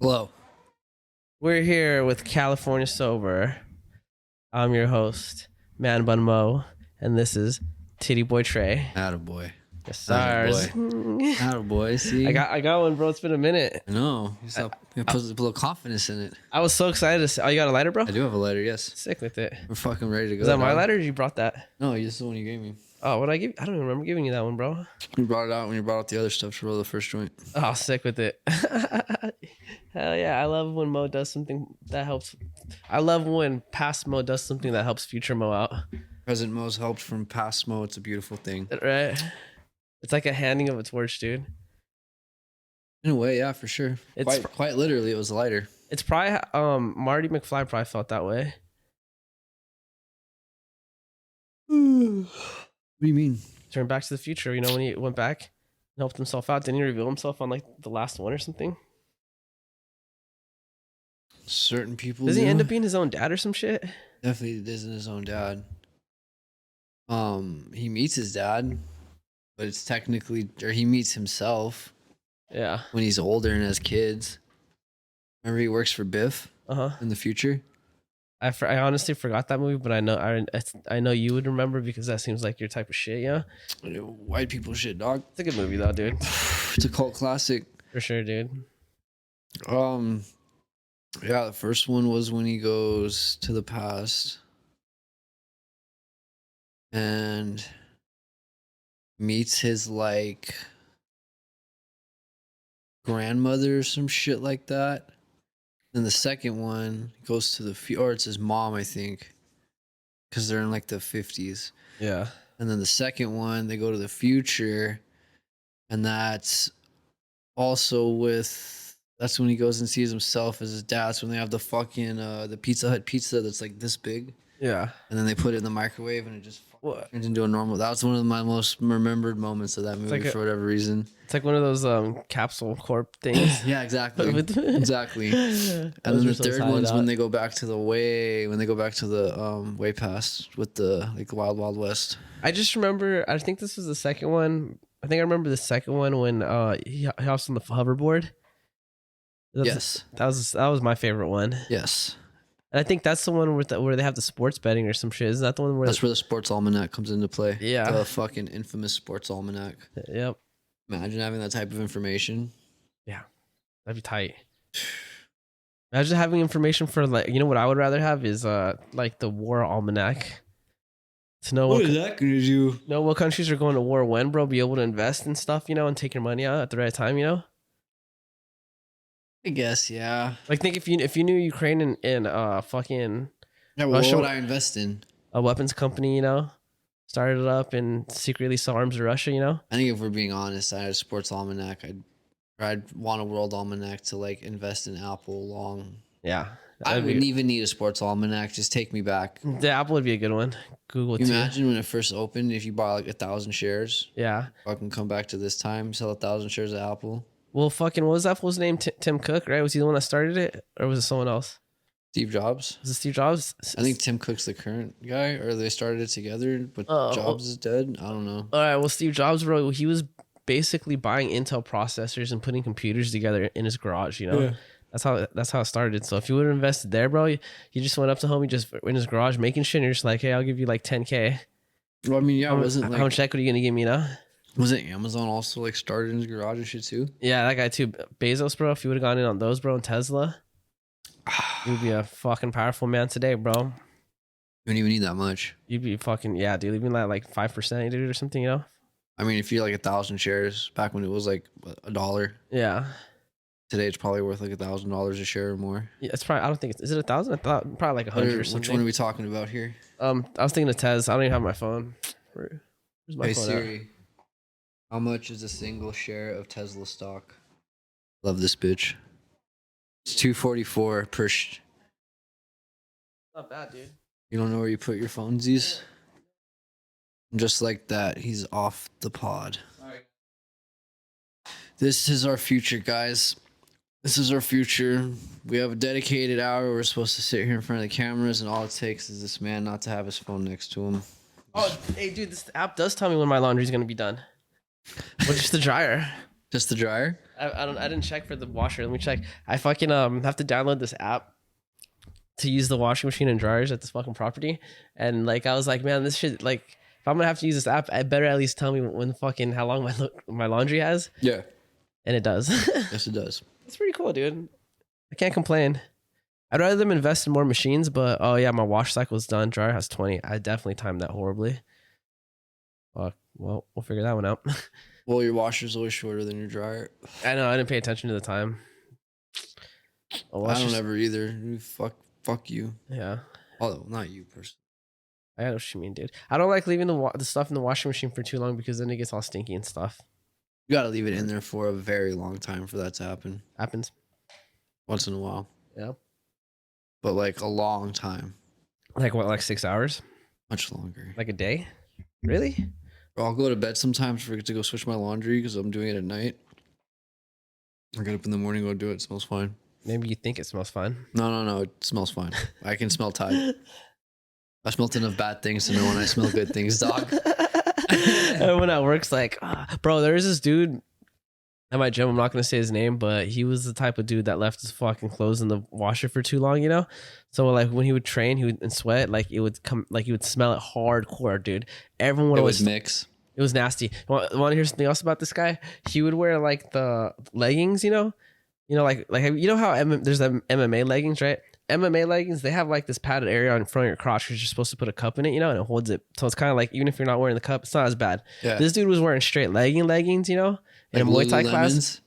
Hello. We're here with California Sober. I'm your host, Man Bun Mo, and this is Titty Boy Trey. Attaboy. Yes, stars. Attaboy, see? I got one, bro. It's been a minute. I know. You put a little confidence in it. I was so excited to see. Oh, you got a lighter, bro? I do have a lighter, yes. Sick with it. We're fucking ready to go. Is that my dog. lighter or you brought that? No, this is the one you gave me. Oh, what I give? I don't even remember giving you that one, bro. You brought it out when you brought out the other stuff to roll the first joint. Oh, sick with it. Hell yeah. I love when Mo does something that helps. I love when past Mo does something that helps future Mo out. Present Mo's helped from past Mo. It's a beautiful thing. Right? It's like a handing of a torch, dude. In a way, yeah, for sure. It's Quite literally, it was a lighter. It's probably Marty McFly probably felt that way. What do you mean? Turn Back to the Future, you know, when he went back and helped himself out, didn't he reveal himself on like the last one or something? Certain people Does he end up being his own dad or some shit? Definitely isn't his own dad. He meets his dad, but it's technically, or he meets himself. Yeah. When he's older and has kids. Remember he works for Biff Uh-huh. in the future? I honestly forgot that movie, but I know you would remember because that seems like your type of shit, yeah? White people shit, dog. It's a good movie though, dude. It's a cult classic. For sure, dude. Yeah, the first one was when he goes to the past and meets his like grandmother or some shit like that. Then the second one goes to or it's his mom, I think, because they're in like the 50s. Yeah. And then the second one, they go to the future, and that's also that's when he goes and sees himself as his dad. That's when they have the fucking the Pizza Hut pizza that's like this big. Yeah. And then they put it in the microwave and it just turns into a normal. That was one of my most remembered moments of that movie for whatever reason. It's like one of those capsule corp things. Yeah, exactly. Exactly. And then the third one's when they go back to the way past with the like Wild Wild West. I just remember, I think this was the second one. I think I remember the second one when he hops on the hoverboard. Yes. That was my favorite one. Yes. And I think that's the one where they have the sports betting or some shit. Isn't that the one where that's where the sports almanac comes into play? Yeah. The fucking infamous sports almanac. Yep. Imagine having that type of information. Yeah. That'd be tight. Imagine having information for like, you know what I would rather have is like the war almanac. To know what is that gonna do? Know what countries are going to war when, bro. Be able to invest in stuff, you know, and take your money out at the right time, you know. I guess, yeah. Like, think if you knew Ukraine and fucking Russia, what would I invest in? A weapons company, you know, started it up and secretly sell arms to Russia, you know. I think if we're being honest, I had a sports almanac. I'd want a world almanac to like invest in Apple long. Yeah, I wouldn't even need a sports almanac. Just take me back. The Apple would be a good one. Google. Can you imagine when it first opened? If you bought like 1,000 shares. Yeah. Fucking come back to this time, sell 1,000 shares of Apple. Well, fucking, what was Apple's name? Tim Cook, right? Was he the one that started it, or was it someone else? Steve Jobs. Was it Steve Jobs? I think Tim Cook's the current guy, or they started it together, but Jobs is dead. I don't know. All right, well, Steve Jobs, bro, he was basically buying Intel processors and putting computers together in his garage, you know? Yeah. That's how it started. So if you would have invested there, bro, you just went up to homie just in his garage making shit, and you're just like, hey, I'll give you like 10K. Well, I mean, yeah, how much equity are you going to give me, you know? Was it Amazon also like started in his garage and shit too? Yeah, that guy too. Bezos, bro. If you would have gone in on those, bro, and Tesla, you'd be a fucking powerful man today, bro. You don't even need that much. You'd be fucking, yeah, dude. Even like 5%, dude, or something, you know? I mean, if you're like 1,000 shares back when it was like $1. Yeah. Today it's probably worth like $1,000 a share or more. Yeah, it's probably. I don't think it's. Is it 1,000? I thought probably like 100 or something. Which one are we talking about here? I was thinking of Tez. I don't even have my phone. Where's my phone? Siri. At? How much is a single share of Tesla stock? Love this bitch. It's $2.44 per. Not bad, dude. You don't know where you put your phonesies? Yeah. Just like that, he's off the pod. Sorry. This is our future, guys. This is our future. We have a dedicated hour. We're supposed to sit here in front of the cameras, and all it takes is this man not to have his phone next to him. Oh, hey, dude, this app does tell me when my laundry's going to be done. Well, just the dryer. Just the dryer? I didn't check for the washer. Let me check. I fucking have to download this app to use the washing machine and dryers at this fucking property. And like I was like, man, this shit, like if I'm gonna have to use this app, I better at least tell me when fucking how long my laundry has. Yeah. And it does. Yes, it does. It's pretty cool, dude. I can't complain. I'd rather them invest in more machines, but oh yeah, my wash cycle is done. Dryer has 20. I definitely timed that horribly. Fuck. Well, we'll figure that one out. Well, your washer's always shorter than your dryer. I know. I didn't pay attention to the time. I don't ever either. Fuck you. Yeah. Although not you personally. I know what you mean, dude. I don't like leaving the stuff in the washing machine for too long because then it gets all stinky and stuff. You gotta leave it in there for a very long time for that to happen. Happens. Once in a while. Yeah. But like a long time. Like what, like 6 hours? Much longer. Like a day? Really? I'll go to bed sometimes, forget to go switch my laundry because I'm doing it at night. I get up in the morning, go do it. It smells fine. Maybe you think it smells fine. No. It smells fine. I can smell Tide. I smelled enough bad things to know when I smell good things, dog. Everyone at work's like, bro, there's this dude at my gym. I'm not going to say his name, but he was the type of dude that left his fucking clothes in the washer for too long, you know? So like when he would train, he would and sweat, like it would come, like he would smell it hardcore, dude. Everyone would always mix. It was nasty. Want to hear something else about this guy? He would wear like the leggings, you know, like you know how there's the MMA leggings, right? MMA leggings, they have like this padded area in front of your crotch because you're supposed to put a cup in it, you know, and it holds it. So it's kind of like even if you're not wearing the cup, it's not as bad. Yeah. This dude was wearing straight leggings, you know, in like a Muay Thai class. Lemons?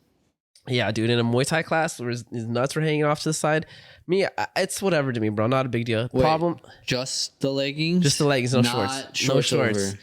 Yeah, dude, in a Muay Thai class where his nuts were hanging off to the side. It's whatever to me, bro. Not a big deal. Wait, Problem, just the leggings? just the leggings, no Not shorts. No shorts. Over.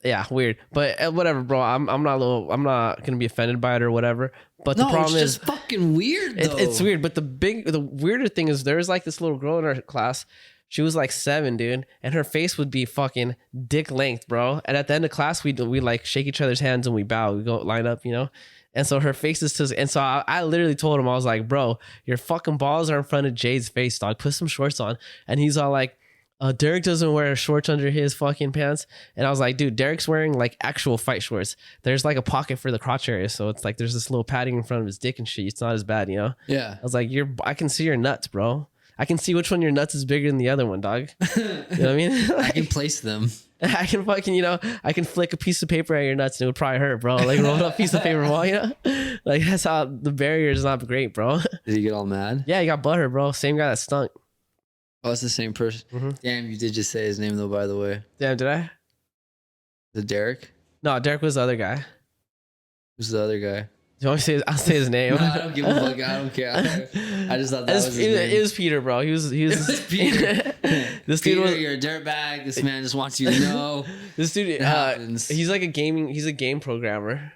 Yeah, weird. But whatever, bro. I'm not gonna be offended by it or whatever. But No, the problem it's is just fucking weird though. it's weird. But the weirder thing is there's like this little girl in our class. She was like 7, dude, and her face would be fucking dick length, bro. And at the end of class, we like shake each other's hands and we bow. We go line up, you know. And so her face is and so I literally told him, I was like, bro, your fucking balls are in front of Jade's face, dog. Put some shorts on. And he's all like, Derek doesn't wear shorts under his fucking pants. And I was like, dude, Derek's wearing like actual fight shorts. There's like a pocket for the crotch area. So it's like there's this little padding in front of his dick and shit. It's not as bad, you know? Yeah. I was like, I can see your nuts, bro. I can see which one your nuts is bigger than the other one, dog. You know what I mean? Like, I can place them. I can fucking, you know, I can flick a piece of paper at your nuts and it would probably hurt, bro. Like roll up a piece of paper wall, you know? Like that's how the barrier is not great, bro. Did he get all mad? Yeah, he got butthurt, bro. Same guy that stunk. Oh, it's the same person. Mm-hmm. Damn, you did just say his name though, by the way. Damn, did I? The Derek? No, Derek was the other guy. Who's the other guy? Do you want me to say? I'll say his name. No, I don't give a fuck. I don't care. I just thought that was his name. It was Peter, bro. He was Peter. This Peter, dude was, you're a dirtbag. This man just wants you to know. this dude, he's like he's a game programmer.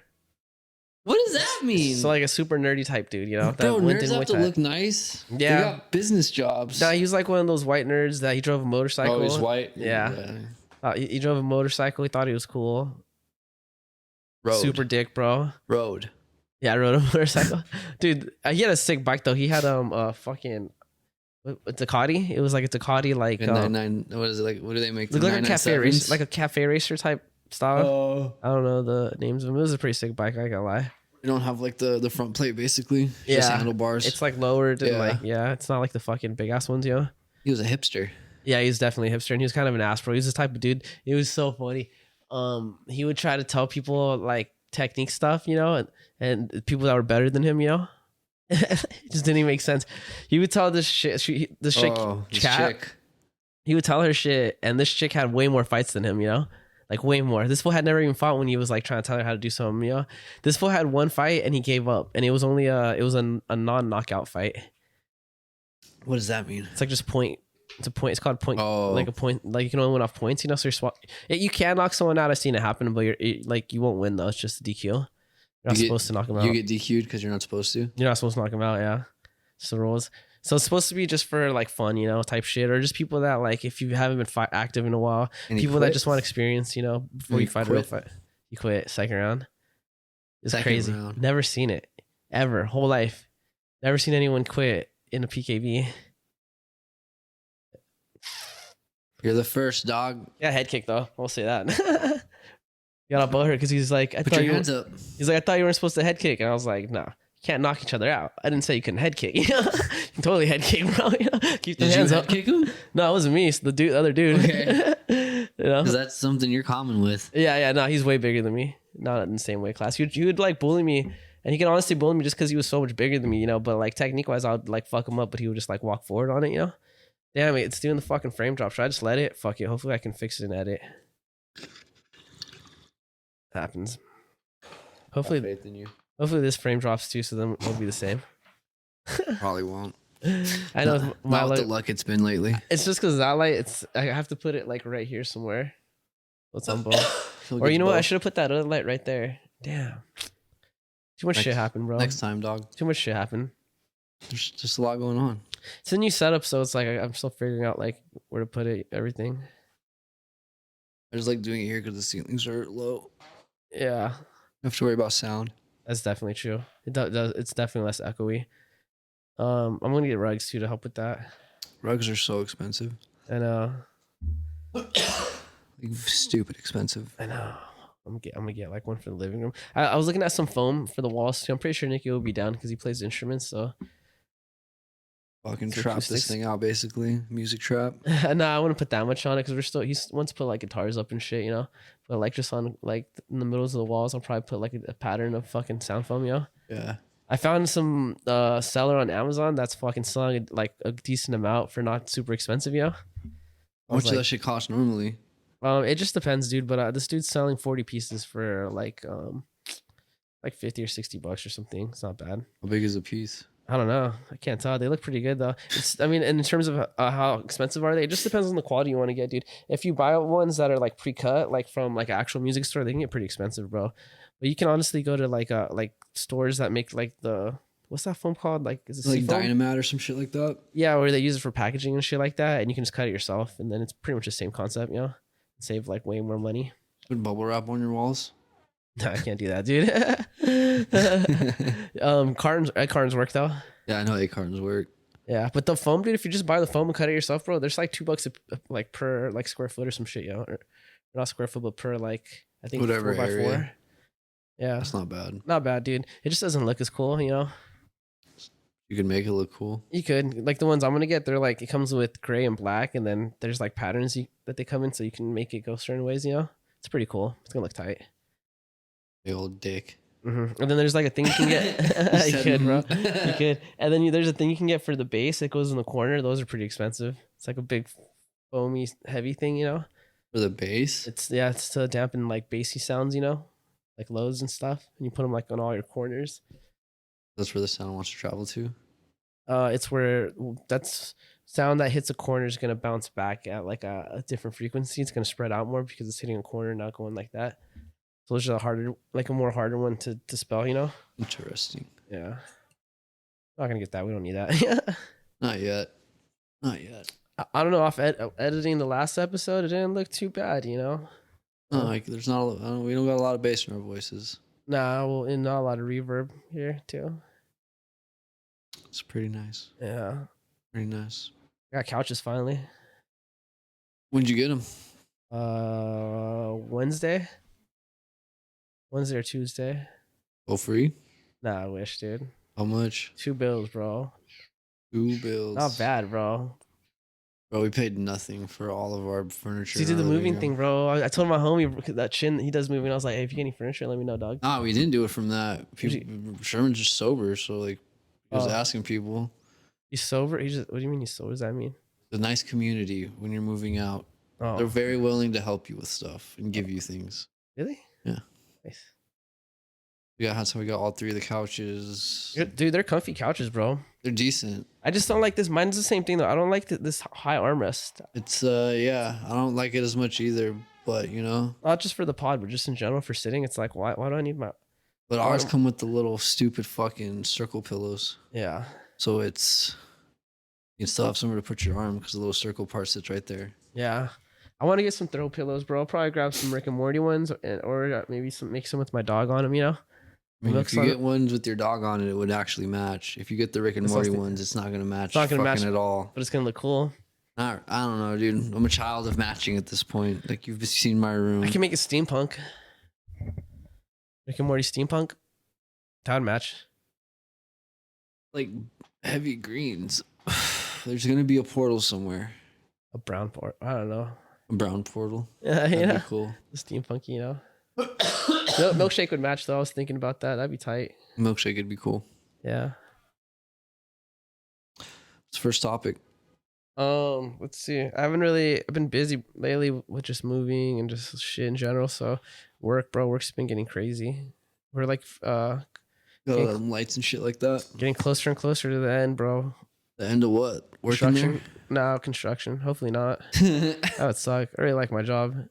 What does that mean? So like a super nerdy type dude, you know? Bro, went nerds in have Muay to Thai. look nice. Yeah. They got business jobs. Nah, he was like one of those white nerds that he drove a motorcycle. Oh, he's white? Yeah. He drove a motorcycle. He thought he was cool. Road. Super dick, bro. Road. Yeah, I rode a motorcycle. Dude, he had a sick bike though. He had fucking a Ducati. It was like a Ducati like what is it like? What do they make? Looked like a cafe racer, like a cafe racer type style. Oh. I don't know the names of them. It was a pretty sick bike, I ain't gonna lie. You don't have like the front plate basically. Yeah. Just handlebars. It's like lowered and Yeah. it's not like the fucking big ass ones, you know? He was a hipster. Yeah, he's definitely a hipster and he was kind of an ass, bro. He was the type of dude. It was so funny. He would try to tell people like technique stuff, you know, and people that were better than him, you know. It just didn't even make sense. He would tell this chick, he would tell her shit, and this chick had way more fights than him, you know, like way more. This fool had never even fought when he was like trying to tell her how to do something, you know. This fool had one fight and he gave up, and it was only a non-knockout fight. What does that mean? It's like just point. It's a point. It's called point. Oh. Like a point. Like you can only win off points, you know. So you can knock someone out. I've seen it happen, but you won't win though. It's just a DQ. You're not supposed to knock them out. You get DQ'd because you're not supposed to. You're not supposed to knock them out. Yeah, just the rules. So it's supposed to be just for like fun, you know, type shit, or just people that like if you haven't been active in a while, And people that just want experience, you know, before you fight a real fight. You quit second round. It's Second crazy. round. Never seen it ever. Whole life. Never seen anyone quit in a PKB. You're the first, dog. Yeah, head kick though. We'll say that. got all butthurt because he's like, Put your hands up. He's like, I thought you weren't supposed to head kick, and I was like, nah, you can't knock each other out. I didn't say you couldn't head kick. You know, you can totally head kick, bro. You know? Keep the hands up. Kick him? No, it wasn't me. It's the other dude. Okay. You know, because that's something you're common with. Yeah. No, he's way bigger than me. Not in the same weight class. He would like bully me. And he can honestly bully me just because he was so much bigger than me, you know. But like technique wise, I would like fuck him up, but he would just like walk forward on it, you know. Damn it, it's doing the fucking frame drop. Should I just let it? Fuck it. Hopefully I can fix it and edit. Happens. Hopefully, faith in you. Hopefully this frame drops too, so then it'll be the same. Probably won't. I know not with the luck it's been lately. It's just because that light, I have to put it like right here somewhere. So it's on both. Or you know what? I should have put that other light right there. Damn. Too much shit happened, bro. Next time, dog. Too much shit happened. There's just a lot going on. It's a new setup, so it's like I'm still figuring out like where to put it, everything. I just like doing it here because the ceilings are low. Yeah. You have to worry about sound. That's definitely true. It does. It's definitely less echoey. I'm gonna get rugs too to help with that. Rugs are so expensive. I know. Like, stupid expensive. I know. I'm gonna get like one for the living room. I was looking at some foam for the walls too. I'm pretty sure Nicky will be down because he plays instruments. So fucking trap this thing out, basically. Music trap. No, I wouldn't put that much on it because he wants to put like guitars up and shit, you know. But like just on like in the middles of the walls, I'll probably put like a pattern of fucking sound foam, you know. Yeah. I found some seller on Amazon that's fucking selling like a decent amount for not super expensive, you know. How much does that shit cost normally? It just depends, dude. But this dude's selling 40 pieces for like 50 or 60 bucks or something. It's not bad. How big is a piece? I don't know. I can't tell. They look pretty good though. I mean, in terms of how expensive are they, it just depends on the quality you want to get, dude. If you buy ones that are like pre-cut, like from like an actual music store, they can get pretty expensive, bro. But you can honestly go to like stores that make like what's that foam called? Like is it like Seafoam? Dynamat or some shit like that? Yeah, where they use it for packaging and shit like that, and you can just cut it yourself, and then it's pretty much the same concept, you know. Save like way more money. Put bubble wrap on your walls. No, I can't do that, dude. Cartons work though. Yeah, I know cartons work. Yeah, but the foam, dude, if you just buy the foam and cut it yourself, bro, there's like $2 like per like square foot or some shit, yo. Or not square foot, but per like I think whatever 4x4. Yeah, that's not bad. Not bad, dude. It just doesn't look as cool, you know. You can make it look cool. You could like the ones I'm gonna get. They're like it comes with gray and black, and then there's like patterns that they come in, so you can make it go certain ways. You know, it's pretty cool. It's gonna look tight. The old dick. Mm-hmm. And then there's like a thing you can get. You could, bro. You could. And then there's a thing you can get for the bass. It goes in the corner. Those are pretty expensive. It's like a big, foamy, heavy thing. You know. For the bass. It's to dampen like bassy sounds. You know, like lows and stuff. And you put them like on all your corners. That's where the sound wants to travel to. It's where that's sound that hits a corner is gonna bounce back at like a different frequency. It's gonna spread out more because it's hitting a corner, not going like that. So it's just a more harder one to spell, you know. Interesting. Yeah, not gonna get that. We don't need that. Not yet. Not yet. I don't know. Off editing the last episode, it didn't look too bad, you know. No, like there's not. We don't got a lot of bass in our voices. Nah, well, and not a lot of reverb here too. It's pretty nice. Yeah. Pretty nice. I got couches finally. When'd you get them? Wednesday or Tuesday. Oh, free? Nah, I wish, dude. How much? $2, bro. $2. Not bad, bro. Bro, we paid nothing for all of our furniture. He did the moving thing, bro. I told my homie that Chin, he does moving. I was like, hey, if you get any furniture, let me know, dog. Nah, we didn't do it from that. Sherman's just sober, so like he was asking people. He's sober? What do you mean he's sober? What does that mean? It's a nice community when you're moving out. Oh. They're very willing to help you with stuff and give you things. Really? Yeah. Nice. That's how we got all three of the couches. Dude, they're comfy couches, bro. They're decent. I just don't like this. Mine's the same thing though. I don't like this high armrest. It's I don't like it as much either, but you know. Not just for the pod, but just in general for sitting. It's like why do I need my But ours come with the little stupid fucking circle pillows. Yeah. So you can still have somewhere to put your arm because the little circle part sits right there. Yeah. I want to get some throw pillows, bro. I'll probably grab some Rick and Morty ones or maybe make some with my dog on them, you know? I mean, if you get ones with your dog on it, it would actually match. If you get the Rick and Morty ones, it's not going to match. It's not going to match at all. But it's going to look cool. I don't know, dude. I'm a child of matching at this point. Like, you've seen my room. I can make it steampunk. Rick and Morty steampunk. That would match. Like heavy greens. There's gonna be a portal somewhere. A brown port. I don't know. A brown portal. Yeah, That'd you know, be cool. the steampunky, you know. Milkshake would match though. I was thinking about that. That'd be tight. Milkshake would be cool. Yeah. It's first topic. Let's see. I've been busy lately with just moving and just shit in general. So work's been getting crazy. We're like Lights and shit like that. getting closer and closer to the end, bro. The end of what? Working Construction. No, construction. Hopefully not. there? That would suck. I really like my job.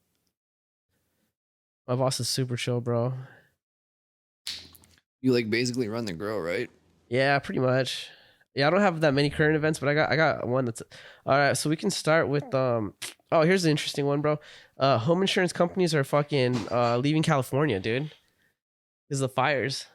My boss is super chill, bro. You like basically run the grow, right? Yeah, pretty much. Yeah, I don't have that many current events, but I got one that's all right. So we can start with oh, here's the interesting one, bro. Home insurance companies are fucking leaving California, dude. Because of the fires.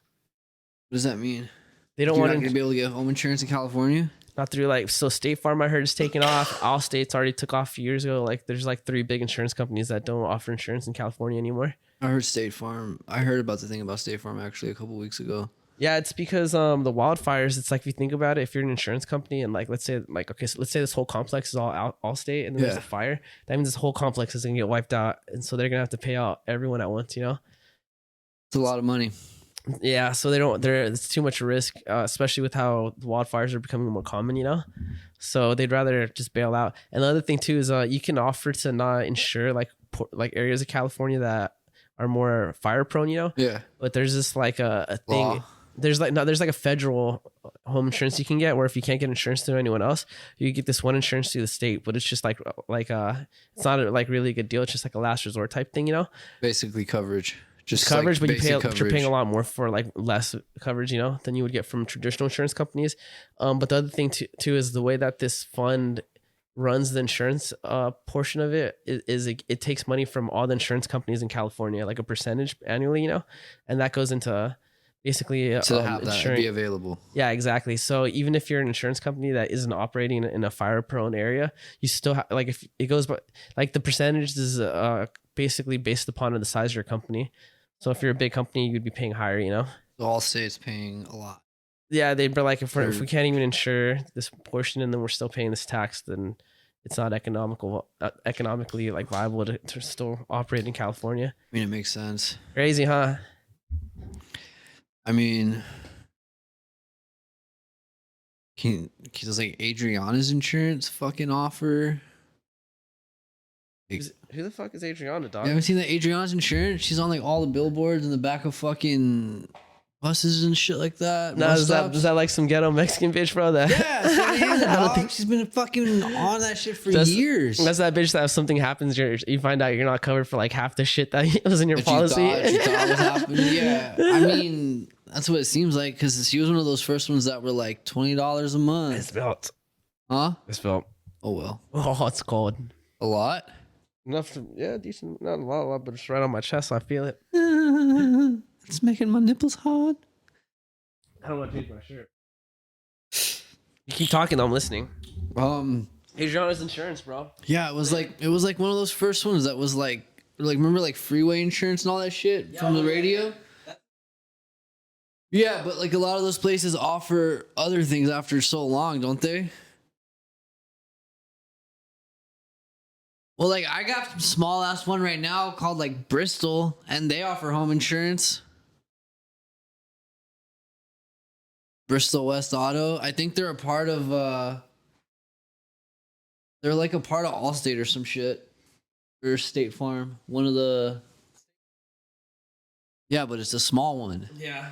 What does that mean? They don't You're want not gonna to be able to get home insurance in California? not through like so State Farm I heard is taking off. All states already took off a few years ago. Like there's like 3 big insurance companies that don't offer insurance in California anymore. I heard State Farm. I heard about the thing about State Farm actually a couple weeks ago. Yeah, it's because the wildfires. It's like if you think about it, if you're an insurance company and like let's say this whole complex is all state and then there's a fire, that means this whole complex is gonna get wiped out, and so they're gonna have to pay out everyone at once. You know. It's a lot of money. Yeah, so it's too much risk, especially with how the wildfires are becoming more common. You know, so they'd rather just bail out. And the other thing too is you can offer to not insure like areas of California that are more fire prone. You know. Yeah. But there's this like a thing. Law. There's like a federal home insurance you can get where if you can't get insurance through anyone else, you get this one insurance through the state, but it's just like it's not a, like really a good deal. It's just like a last resort type thing, you know. Basically coverage. Just Coverage, like but you're paying a coverage. lot more for like less coverage, you know, than you would get from traditional insurance companies. But the other thing too is the way that this fund runs the insurance portion of it is it takes money from all the insurance companies in California, like a percentage annually, you know, and that goes into basically To have that insuring. be available. Yeah, exactly. So even if you're an insurance company that isn't operating in a fire prone area, you still have like if it goes but like the percentage is basically based upon the size of your company. So if you're a big company, you'd be paying higher, you know. So all states paying a lot. Yeah, they'd be like if we can't even insure this portion and then we're still paying this tax, then it's not economically like viable to still operate in California. I mean, it makes sense. Crazy, huh? I mean, does like Adriana's insurance fucking offer? Who the fuck is Adriana, dog? You haven't seen that Adriana's insurance? She's on like all the billboards in the back of fucking buses and shit like that. No, is that like some ghetto Mexican bitch, bro? That Yeah, I don't think she's been fucking on that shit for years. That's that bitch that if something happens, you find out you're not covered for like half the shit that was in your policy. You thought was happening. Yeah, I mean that's what it seems like because she was one of those first ones that were like $20 a month. It's built. Huh? It's built. Oh well. Oh, it's cold. A lot. Enough to decent. Not a lot, but it's right on my chest. So I feel it. It's making my nipples hard. I don't want to change my shirt. You keep talking, I'm listening. Adriana's insurance, bro. Yeah, it was like one of those first ones that was like remember like freeway insurance and all that shit from the radio. Yeah, but like a lot of those places offer other things after so long, don't they? Well, like I got a small ass one right now called like Bristol, and they offer home insurance. Bristol West Auto. I think they're a part of they're like a part of Allstate or some shit. Or State Farm. One of the Yeah, but it's a small one. Yeah.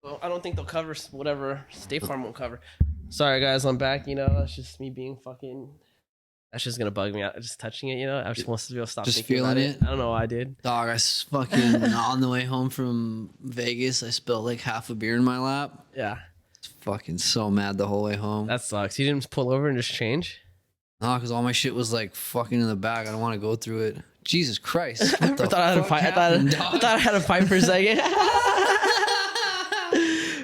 Well, I don't think they'll cover whatever State Farm won't cover. Sorry, guys, I'm back. You know, that's just me being fucking. That's just gonna bug me out. Just touching it, you know. I just want to be able to stop Just thinking feeling about it? I don't know why I did. Dog, fucking on the way home from Vegas, I spilled like half a beer in my lap. Yeah, It's fucking so mad the whole way home. that sucks. You didn't pull over and just change. Nah, because all my shit was like fucking in the bag. I don't want to go through it. Jesus Christ. What the I thought I had a fuck fight. happened, I thought I had a fight for a second.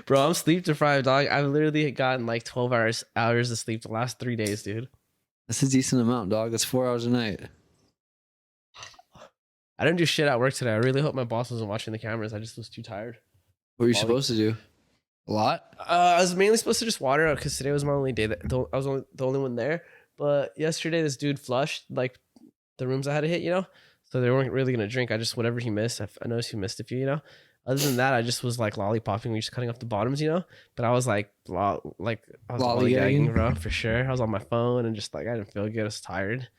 Bro, I'm sleep deprived, dog. I've literally gotten like 12 hours of sleep the last 3 days, dude. That's a decent amount, dog. That's 4 hours a night. I didn't do shit at work today. I really hope my boss wasn't watching the cameras. I just was too tired. What were you supposed to do? A lot? I was mainly supposed to just water out because today was my only day. I was the only one there. But yesterday, this dude flushed like the rooms I had to hit, you know? So they weren't really going to drink. I just, whatever he missed, I noticed he missed a few, you know? Other than that, I just was like lollipopping. We just cutting off the bottoms, you know? But I was like I was lollygagging, bro, for sure. I was on my phone and just like, I didn't feel good. I was tired.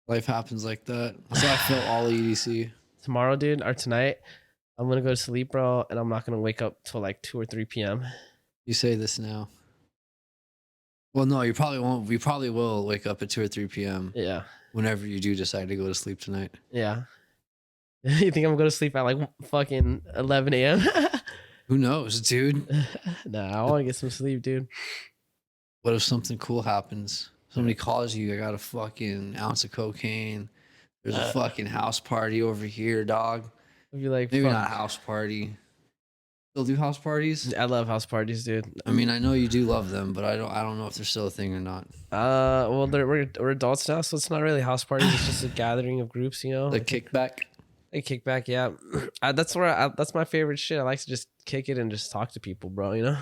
Life happens like that. That's how I feel all EDC. Tomorrow, dude, or tonight, I'm going to go to sleep, bro, and I'm not going to wake up till like 2 or 3 p.m. You say this now. Well, no, you probably won't. We probably will wake up at 2 or 3 p.m. Yeah. Whenever you do decide to go to sleep tonight. Yeah. You think I'm going to sleep at like fucking 11 a.m.? Who knows, dude? Nah, I want to get some sleep, dude. What if something cool happens? Somebody calls you, I got a fucking ounce of cocaine. There's a fucking house party over here, dog. I'd be like, maybe fuck. not a house party. Still do house parties? I love house parties, dude. I mean, I know you do love them, but I don't know if they're still a thing or not. Well, we're adults now, so it's not really house parties. It's just a gathering of groups, you know. The kickback. A kickback, yeah. That's my favorite shit. I like to just kick it and just talk to people, bro. You know.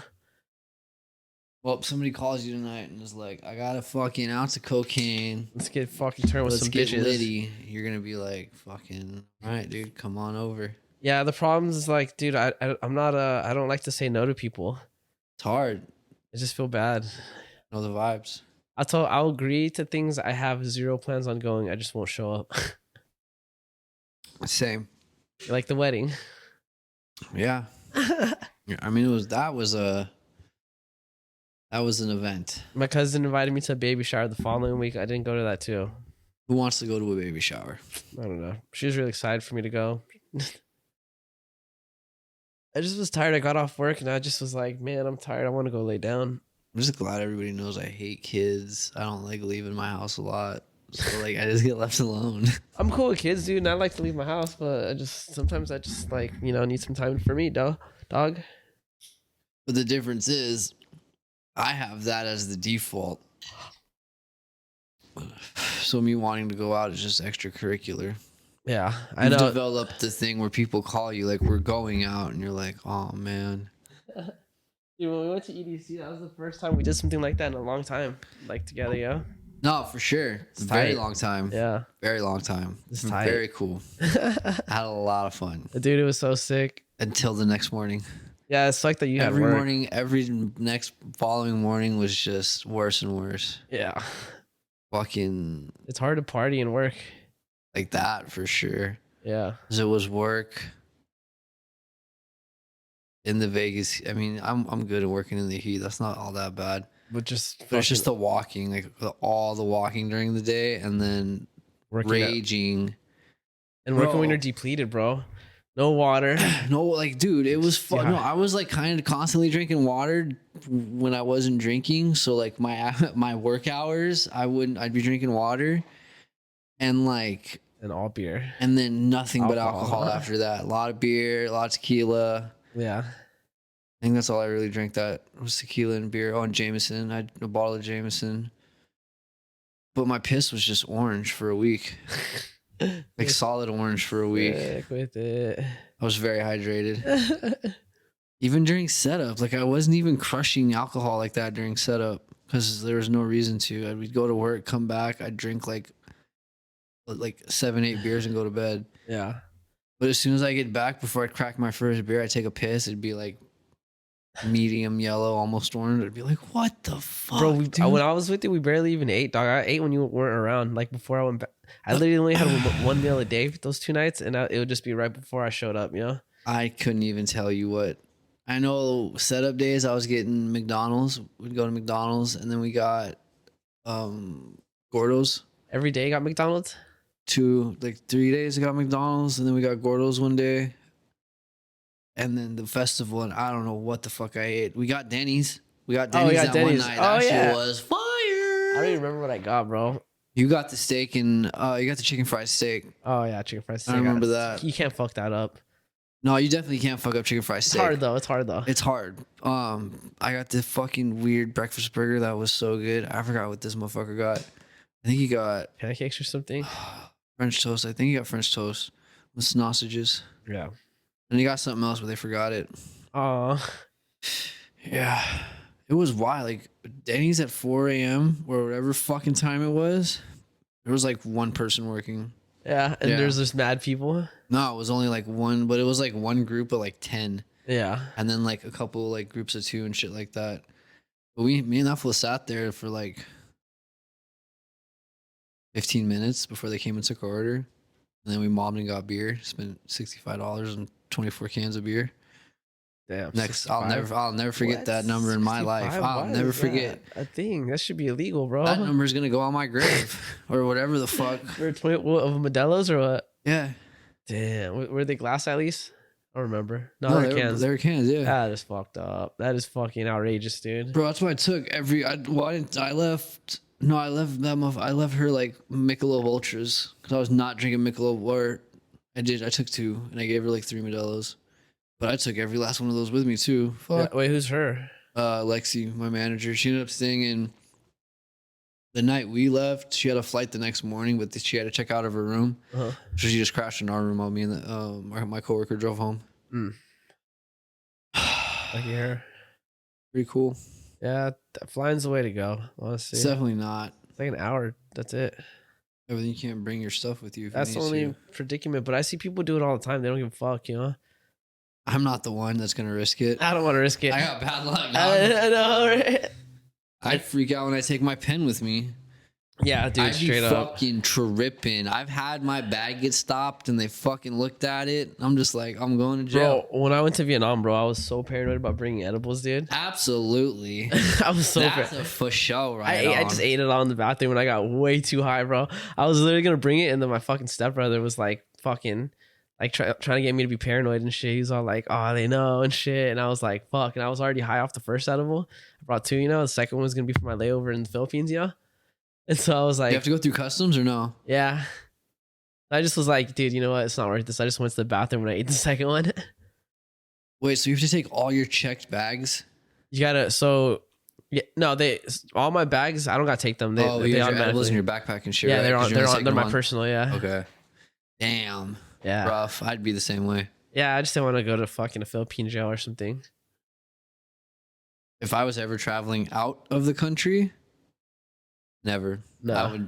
Well, somebody calls you tonight and is like, I got a fucking ounce of cocaine. Let's get fucking turned with some bitches. Litty. You're gonna be like, fucking, all right, dude, come on over. Yeah, the problem is like, dude, I'm not I don't like to say no to people. It's hard. I just feel bad. Know the vibes. I'll agree to things I have zero plans on going. I just won't show up. Same. Like the wedding. Yeah. I mean, that was an event. My cousin invited me to a baby shower the following week. I didn't go to that too. Who wants to go to a baby shower? I don't know. She was really excited for me to go. I just was tired. I got off work and I just was like, man, I'm tired. I want to go lay down. I'm just glad everybody knows I hate kids. I don't like leaving my house a lot. So like I just get left alone. I'm cool with kids, dude, and I like to leave my house, but sometimes I just like, you know, need some time for me, dog. But the difference is I have that as the default. So me wanting to go out is just extracurricular. Yeah, I know. Developed the thing where people call you like we're going out and you're like, oh man. Dude, when we went to EDC, that was the first time we did something like that in a long time, like together, yeah. No, for sure. It's very long time. Yeah. Very long time. It's tight. Very cool. Had a lot of fun. Dude, it was so sick. Until the next morning. Yeah, it's like that you had work. Every next following morning was just worse and worse. Yeah. Fucking. It's hard to party and work. Like that for sure. Yeah. Because it was work. In the Vegas. I mean, I'm good at working in the heat. That's not all that bad. But it's just the walking, like all the walking during the day, and then raging. And working when you're depleted, bro. No water. No, like, dude, it was fun. No, I was like kind of constantly drinking water when I wasn't drinking. So like my work hours, I'd be drinking water, and like all beer, and then nothing but alcohol after that. A lot of beer, a lot of tequila. Yeah. I think that's all I really drank. That was tequila and beer. Oh, and Jameson. I had a bottle of Jameson. But my piss was just orange for a week. Like solid orange for a week. Sick with it. I was very hydrated. Even during setup. Like I wasn't even crushing alcohol like that during setup. Because there was no reason to. We'd go to work, come back. I'd drink like 7-8 beers and go to bed. Yeah. But as soon as I get back, before I crack my first beer, I take a piss. It'd be like medium yellow, almost orange. I'd be like, what the fuck, bro? Dude? When I was with you, we barely even ate, dog. I ate when you weren't around. Like before I went back, I literally only had one meal a day for those 2 nights, and it would just be right before I showed up. You know, I couldn't even tell you what. I know setup days I was getting McDonald's. We'd go to McDonald's, and then we got Gordo's. Every day got McDonald's. 3 days I got McDonald's, and then we got Gordo's one day. And then the festival, and I don't know what the fuck I ate. We got Denny's. We got Denny's that one night. That shit was fire. I don't even remember what I got, bro. You got the steak and you got the chicken fried steak. Oh yeah, chicken fried steak. I remember that. You can't fuck that up. No, you definitely can't fuck up chicken fried steak. It's hard though. It's hard. I got the fucking weird breakfast burger that was so good. I forgot what this motherfucker got. I think he got pancakes or something. French toast. I think he got French toast with sausages. Yeah. And he got something else, but they forgot it. Oh. Yeah. It was wild. Like Denny's at 4 a.m. or whatever fucking time it was. There was like one person working. Yeah, and Yeah. there's just mad people. No, it was only like one, but it was like one group of like 10. Yeah. And then like a couple like groups of 2 and shit like that. But me and that fool sat there for like 15 minutes before they came and took our order. And then we mobbed and got beer. Spent $65 on 24 cans of beer. Damn. Next, 65. I'll never forget What? that number in my 65? life. I'll Why never is forget. that a thing that should be illegal, bro. That number is gonna go on my grave or whatever the fuck. For 20 what, of Modelo's or what? Yeah. Damn. Were they glass at least? I don't remember. No, No, they're cans. they were cans. Yeah. That is fucked up. That is fucking outrageous, dude. Bro, that's why I took every. I left. No, I left that. I left her like Michelob Ultras because I was not drinking Michelob. Or I did. I took 2 and I gave her like 3 Modelo's. But I took every last one of those with me too. Fuck. Wait, who's her? Lexi, my manager. She ended up staying in. The night we left, she had a flight the next morning, but she had to check out of her room. Uh-huh. So she just crashed in our room while me and my coworker drove home. Lucky her. Pretty cool. Yeah, flying's the way to go, honestly. It's definitely not. It's like an hour. That's it. Everything you can't bring your stuff with you. If That's you the need only to. predicament. But I see people do it all the time. They don't give a fuck, you know? I'm not the one that's gonna risk it. I don't want to risk it. I got bad luck. I know, right? I freak out when I take my pen with me. Yeah, dude, I'd straight be up. fucking tripping. I've had my bag get stopped and they fucking looked at it. I'm just like, I'm going to jail. Bro, when I went to Vietnam, bro, I was so paranoid about bringing edibles, dude. Absolutely. I was so That's paranoid. a for sure, right? I just ate it all in the bathroom when I got way too high, bro. I was literally gonna bring it, and then my fucking stepbrother was like fucking like trying to get me to be paranoid and shit. He's all like, "Oh, they know" and shit, and I was like, "Fuck!" And I was already high off the first edible. I brought 2, you know. The second one was gonna be for my layover in the Philippines, you know. And so I was like, You have to go through customs or no? yeah. I just was like, dude, you know what? It's not worth this. I just went to the bathroom when I ate the second one. Wait, so you have to take all your checked bags? You gotta yeah, no, all my bags. I don't gotta take them. They you have your edibles automatically. in your backpack and shit. Yeah, right? they're 'Cause on. you're gonna take They're them my on? personal. Yeah. Okay. Damn. Yeah. Rough. I'd be the same way. Yeah. I just didn't want to go to fucking a Philippine jail or something. If I was ever traveling out of the country, never. No.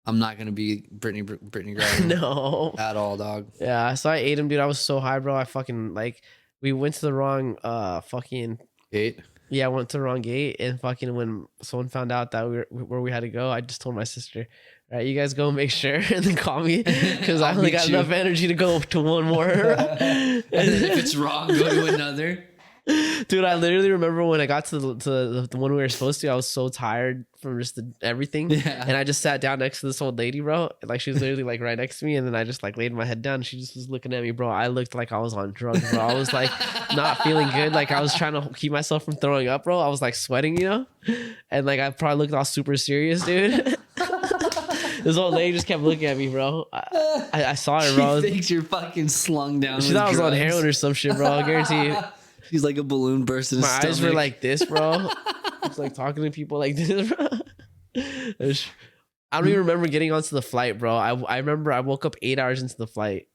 I'm not gonna be Brittany Griner No. at all, dog. Yeah. So I ate them, dude. I was so high, bro. I fucking like. We went to the wrong fucking. 8. Yeah, I went to the wrong gate, and fucking when someone found out that where we had to go, I just told my sister, "All right, you guys go make sure, and then call me because I I'll only meet got you." enough energy to go to one more." And then if it's wrong, go to another. Dude, I literally remember when I got to the one we were supposed to. I was so tired from just everything, Yeah. and I just sat down next to this old lady, bro. Like she was literally like right next to me, and then I just like laid my head down. And she just was looking at me, bro. I looked like I was on drugs, bro. I was like not feeling good. Like I was trying to keep myself from throwing up, bro. I was like sweating, you know, and like I probably looked all super serious, dude. This old lady just kept looking at me, bro. I saw her, bro. She thinks you're fucking slung down. She with thought I was on drugs. heroin or some shit, bro. I guarantee you. She's like a balloon burst in his My eyes were stomach. like this, bro. It's like talking to people like this, bro. I don't even remember getting onto the flight, bro. I remember I woke up 8 hours into the flight,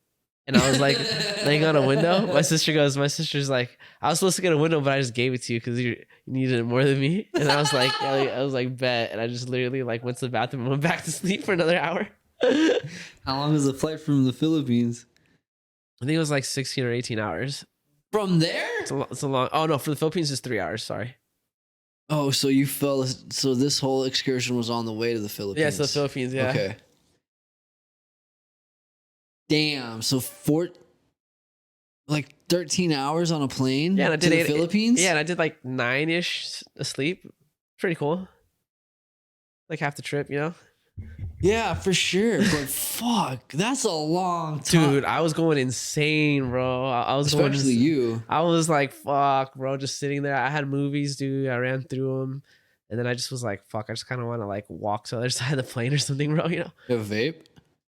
and I was like laying on a window. My sister's like, I was supposed to get a window, but I just gave it to you because you needed it more than me. And I was like, bet. And I just literally like went to the bathroom and went back to sleep for another hour. How long is the flight from the Philippines? I think it was like 16 or 18 hours. From there? It's a long. Oh no, for the Philippines it's 3 hours. Sorry. Oh, so you fell. So this whole excursion was on the way to the Philippines. Yeah, it's the Philippines. Yeah. Okay. Damn. So 13 hours on a plane. Yeah, and I did to the 8 Philippines. Yeah, and I did like 9-ish asleep. Pretty cool. Like half the trip, you know. Yeah, for sure. But fuck, that's a long time. Dude, I was going insane, bro. I was going Especially you. I was like, fuck, bro, just sitting there. I had movies, dude. I ran through them. And then I just was like, fuck, I just kind of want to like walk to the other side of the plane or something, bro. You know, You have a vape?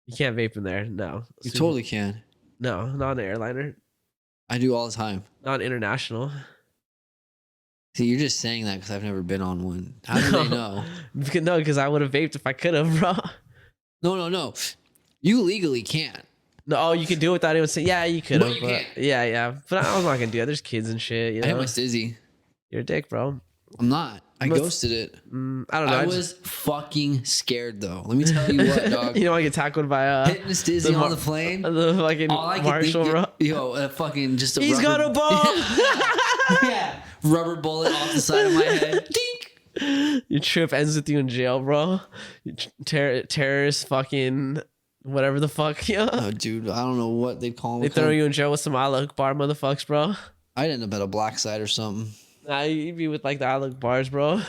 you can't vape in there. No. You totally can. No, not an airliner. I do all the time. Not international. See, you're just saying that because I've never been on one. How do they know? No, because I would have vaped if I could have, bro. No. You legally can't. No, oh, you could do it without anyone saying, yeah, you could have. No, you can't. Yeah. But I was not gonna do that. There's kids and shit. You I hit know, my stizzy. you're a dick, bro. I'm not. I ghosted it. I don't know. I was fucking scared though. Let me tell you what, dog. You don't want to get tackled by hitting a stizzy on the plane. The fucking Marshall, bro. Yo, fucking just a. He's got a bomb. Yeah, rubber bullet off the side of my head. Dink. Your trip ends with you in jail, bro. Terrorist, fucking whatever the fuck, yeah. Oh, dude, I don't know what they call them. They throw you in jail with some Allah Akbar motherfuckers, bro. I'd end up at a black site or something. Nah, you'd be with like the Allah Akbars, bro.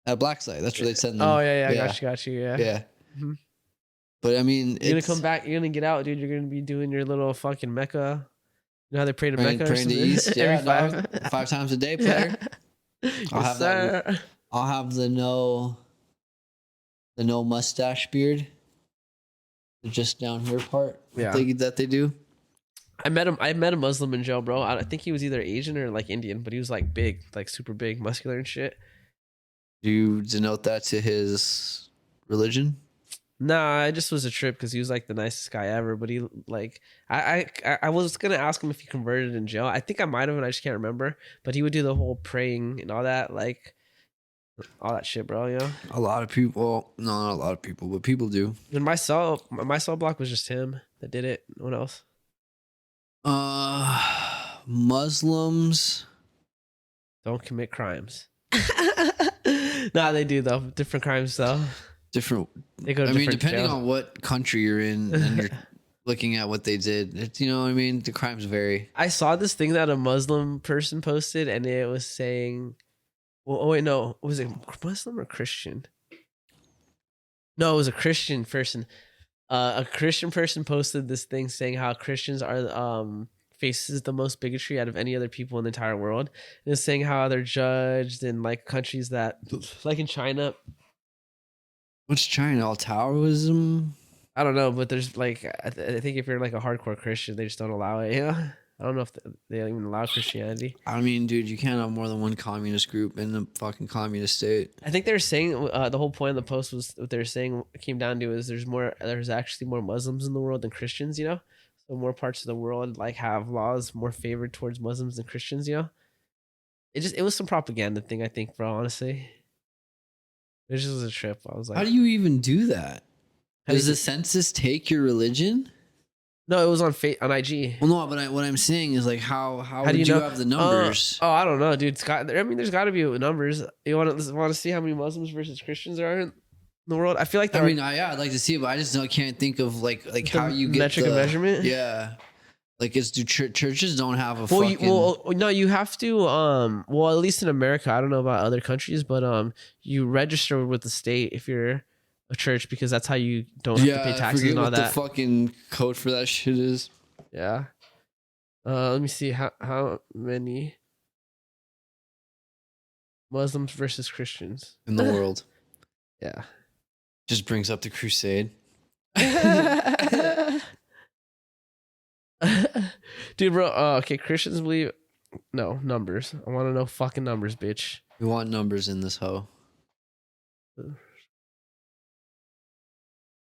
At black site, that's where they send them. Oh yeah, got you, yeah. Yeah. Mm-hmm. But I mean, you're gonna come back. You're gonna get out, dude. You're gonna be doing your little fucking Mecca. You know how they pray to Mecca? Praying to East, yeah, every 5 times a day, player. I'll have that. I'll have the no mustache beard. The just down here part. Yeah. That they do. I met a Muslim in jail, bro. I think he was either Asian or like Indian, but he was like big, like super big, muscular and shit. Do you denote that to his religion? Nah, it just was a trip because he was like the nicest guy ever. But he like I was gonna ask him if he converted in jail. I think I might have, and I just can't remember. But he would do the whole praying and all that, like all that shit, bro. You know, a lot of people. No, not a lot of people, but people do. And my cell block was just him that did it. No one else. Muslims don't commit crimes. Nah, they do though. Different crimes though. Different. They go to depending jail. On what country you're in and you're looking at what they did, you know what I mean? The crimes vary. I saw this thing that a Muslim person posted and it was saying, well, oh wait, no. Was it Muslim or Christian? No, it was a Christian person. A Christian person posted this thing saying how Christians are faces the most bigotry out of any other people in the entire world. And it's saying how they're judged in like countries that, like in China. What's China? All Taoism? I don't know, but there's like I think if you're like a hardcore Christian, they just don't allow it. Yeah, I don't know if they even allow Christianity. I mean, dude, you can't have more than one communist group in the fucking communist state. I think they're saying the whole point of the post was what they're saying came down to is there's actually more Muslims in the world than Christians. You know, so more parts of the world like have laws more favored towards Muslims than Christians. You know, it was some propaganda thing. I think, bro. Honestly. It just was a trip. I was like, how do you even do that? Does the census take your religion? No, it was on IG. Well, no, but what I'm saying is like, how would you have the numbers? I don't know, dude. There's got to be numbers. You want to see how many Muslims versus Christians there are in the world? I feel like I'd like to see it, but I just can't think of like how you get metric of measurement. Yeah. Like, churches don't have a no, you have to, well, at least in America, I don't know about other countries, but, you register with the state if you're a church because that's how you don't have to pay taxes and all that. The fucking code for that shit is. Yeah. Let me see how many Muslims versus Christians in the world. Yeah. Just brings up the crusade. Dude, bro. Okay, Christians believe numbers. I want to know fucking numbers, bitch. We want numbers in this hoe.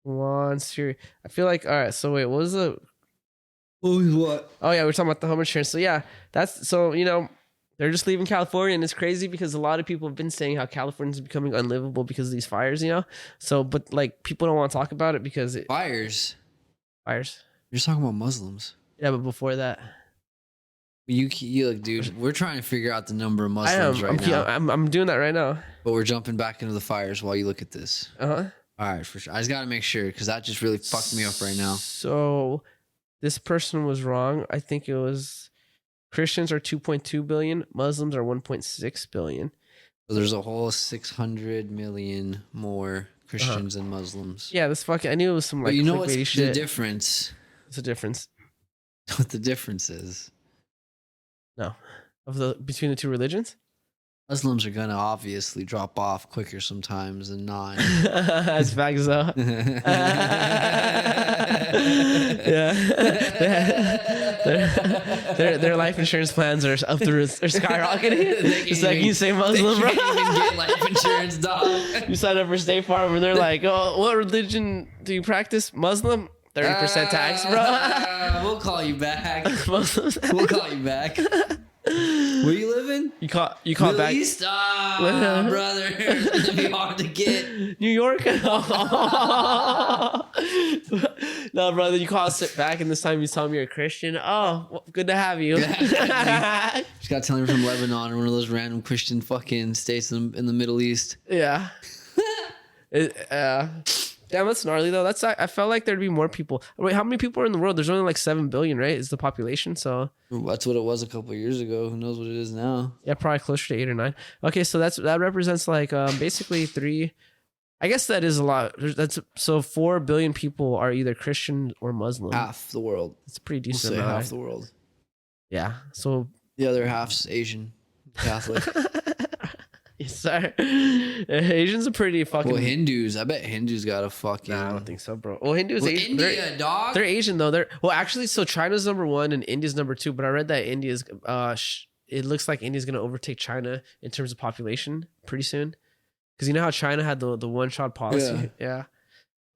One series. I feel like all right. So wait, what was the? What? Oh yeah, we're talking about the home insurance. So yeah, that's so they're just leaving California, and it's crazy because a lot of people have been saying how California is becoming unlivable because of these fires. So but like people don't want to talk about it because fires. You're talking about Muslims. Yeah, but before that, you look, dude. We're trying to figure out the number of Muslims now. I'm doing that right now. But we're jumping back into the fires while you look at this. All right, for sure. I just gotta make sure because that just really fucked me up right now. So, this person was wrong. I think it was Christians are 2.2 billion, Muslims are 1.6 billion. So there's a whole 600 million more Christians than Muslims. Yeah, I knew it was some like. But you know what's the difference? What's the difference? What the difference is? No, between the two religions. Muslims are gonna obviously drop off quicker sometimes than non. That's facts though. Yeah. Their life insurance plans are up through are skyrocketing. It's like you say Muslim, bro. They can't even get life insurance, dog. You sign up for State Farm and they're like, "Oh, what religion do you practice? Muslim? 30% tax, bro." We'll call you back. Muslims. We'll call you back. Where you living? You caught Middle back East? Brother, it's gonna be hard to get. New York. No, brother, you call us back, and this time you tell me you're a Christian. Oh, well, good to have you. Just gotta tell me you're from Lebanon or one of those random Christian fucking states in the Middle East. Yeah. Damn, that's gnarly though. I felt like there'd be more people. Wait, how many people are in the world? There's only like 7 billion, right? Is the population? So That's what it was a couple of years ago. Who knows what it is now? yeah, probably closer to 8 or 9. Okay, so that represents like basically 3. I guess that is a lot. That's so 4 billion people are either Christian or Muslim. Half the world. It's a pretty We'll decent say amount. half the world. Yeah. So The other half's Asian, Catholic. yes, sir. Asians are pretty fucking. Well, Hindus. I bet Hindus got a fucking. Nah, I don't think so, bro. Well, Hindus. Well, Asian, India, dog. They're Asian though. Well, actually, so China's number 1 and India's number 2. But I read that India's. It looks like India's gonna overtake China in terms of population pretty soon. Because you know how China had the one-shot policy. Yeah.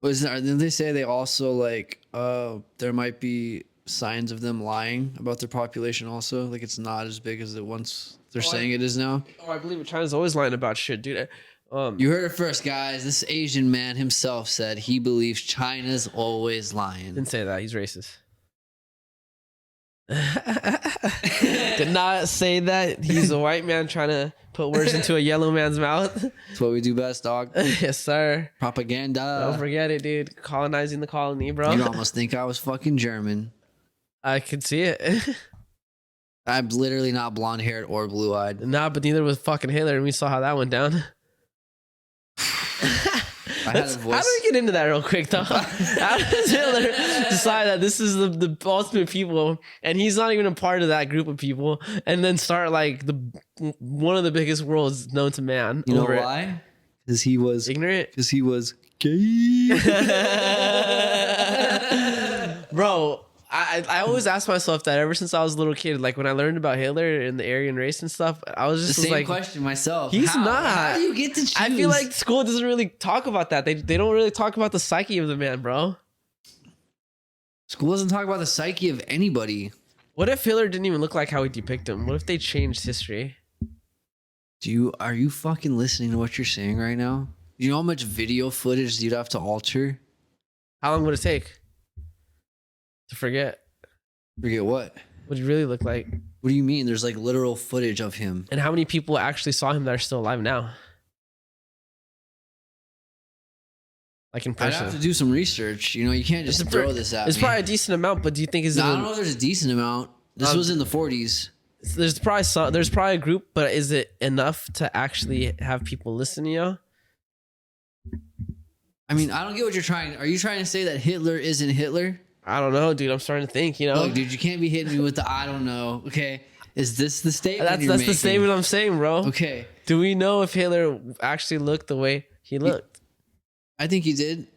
Didn't they say they also like there might be signs of them lying about their population also? Like it's not as big as it once they're saying it is now. Oh, I believe China's always lying about shit, dude. You heard it first, guys. This Asian man himself said he believes China's always lying. Didn't say that. He's racist. Did not say that. He's a white man trying to put words into a yellow man's mouth. That's what we do best, dog. Yes, sir. Propaganda. Don't forget it, dude. Colonizing the colony, bro. You'd almost think I was fucking German. I could see it. I'm literally not blonde haired or blue eyed. Nah, but neither was fucking Hitler, and we saw how that went down. I had a voice. How do we get into that real quick, though? How does Hitler decide that this is the ultimate people, and he's not even a part of that group of people, and then start like one of the biggest worlds known to man? You know why? Because he was ignorant. Because he was gay. Bro, I always ask myself that ever since I was a little kid. Like when I learned about Hitler and the Aryan race and stuff, I was just the same like, question myself. He's not. How do you get to choose? I feel like school doesn't really talk about that. They don't really talk about the psyche of the man, bro. School doesn't talk about the psyche of anybody. What if Hitler didn't even look like how we depict him? What if they changed history? Are you fucking listening to what you're saying right now? Do you know how much video footage you'd have to alter? How long would it take to forget? Forget what? What he really looked like? What do you mean? There's like literal footage of him. And how many people actually saw him that are still alive now? Like in I'd person. have to do some research. You know, you can't just throw this at me. It's probably a decent amount, but do you think No, I don't know if there's a decent amount. This was in the 40s. There's probably a group, but is it enough to actually have people listen to you? I mean, I don't get what you're trying. Are you trying to say that Hitler isn't Hitler? I don't know, dude. I'm starting to think, Look, dude, you can't be hitting me with the I don't know. Okay. Is this the statement That's you're the making? statement I'm saying, bro. Okay. Do we know if Hitler actually looked the way he looked? I think he did.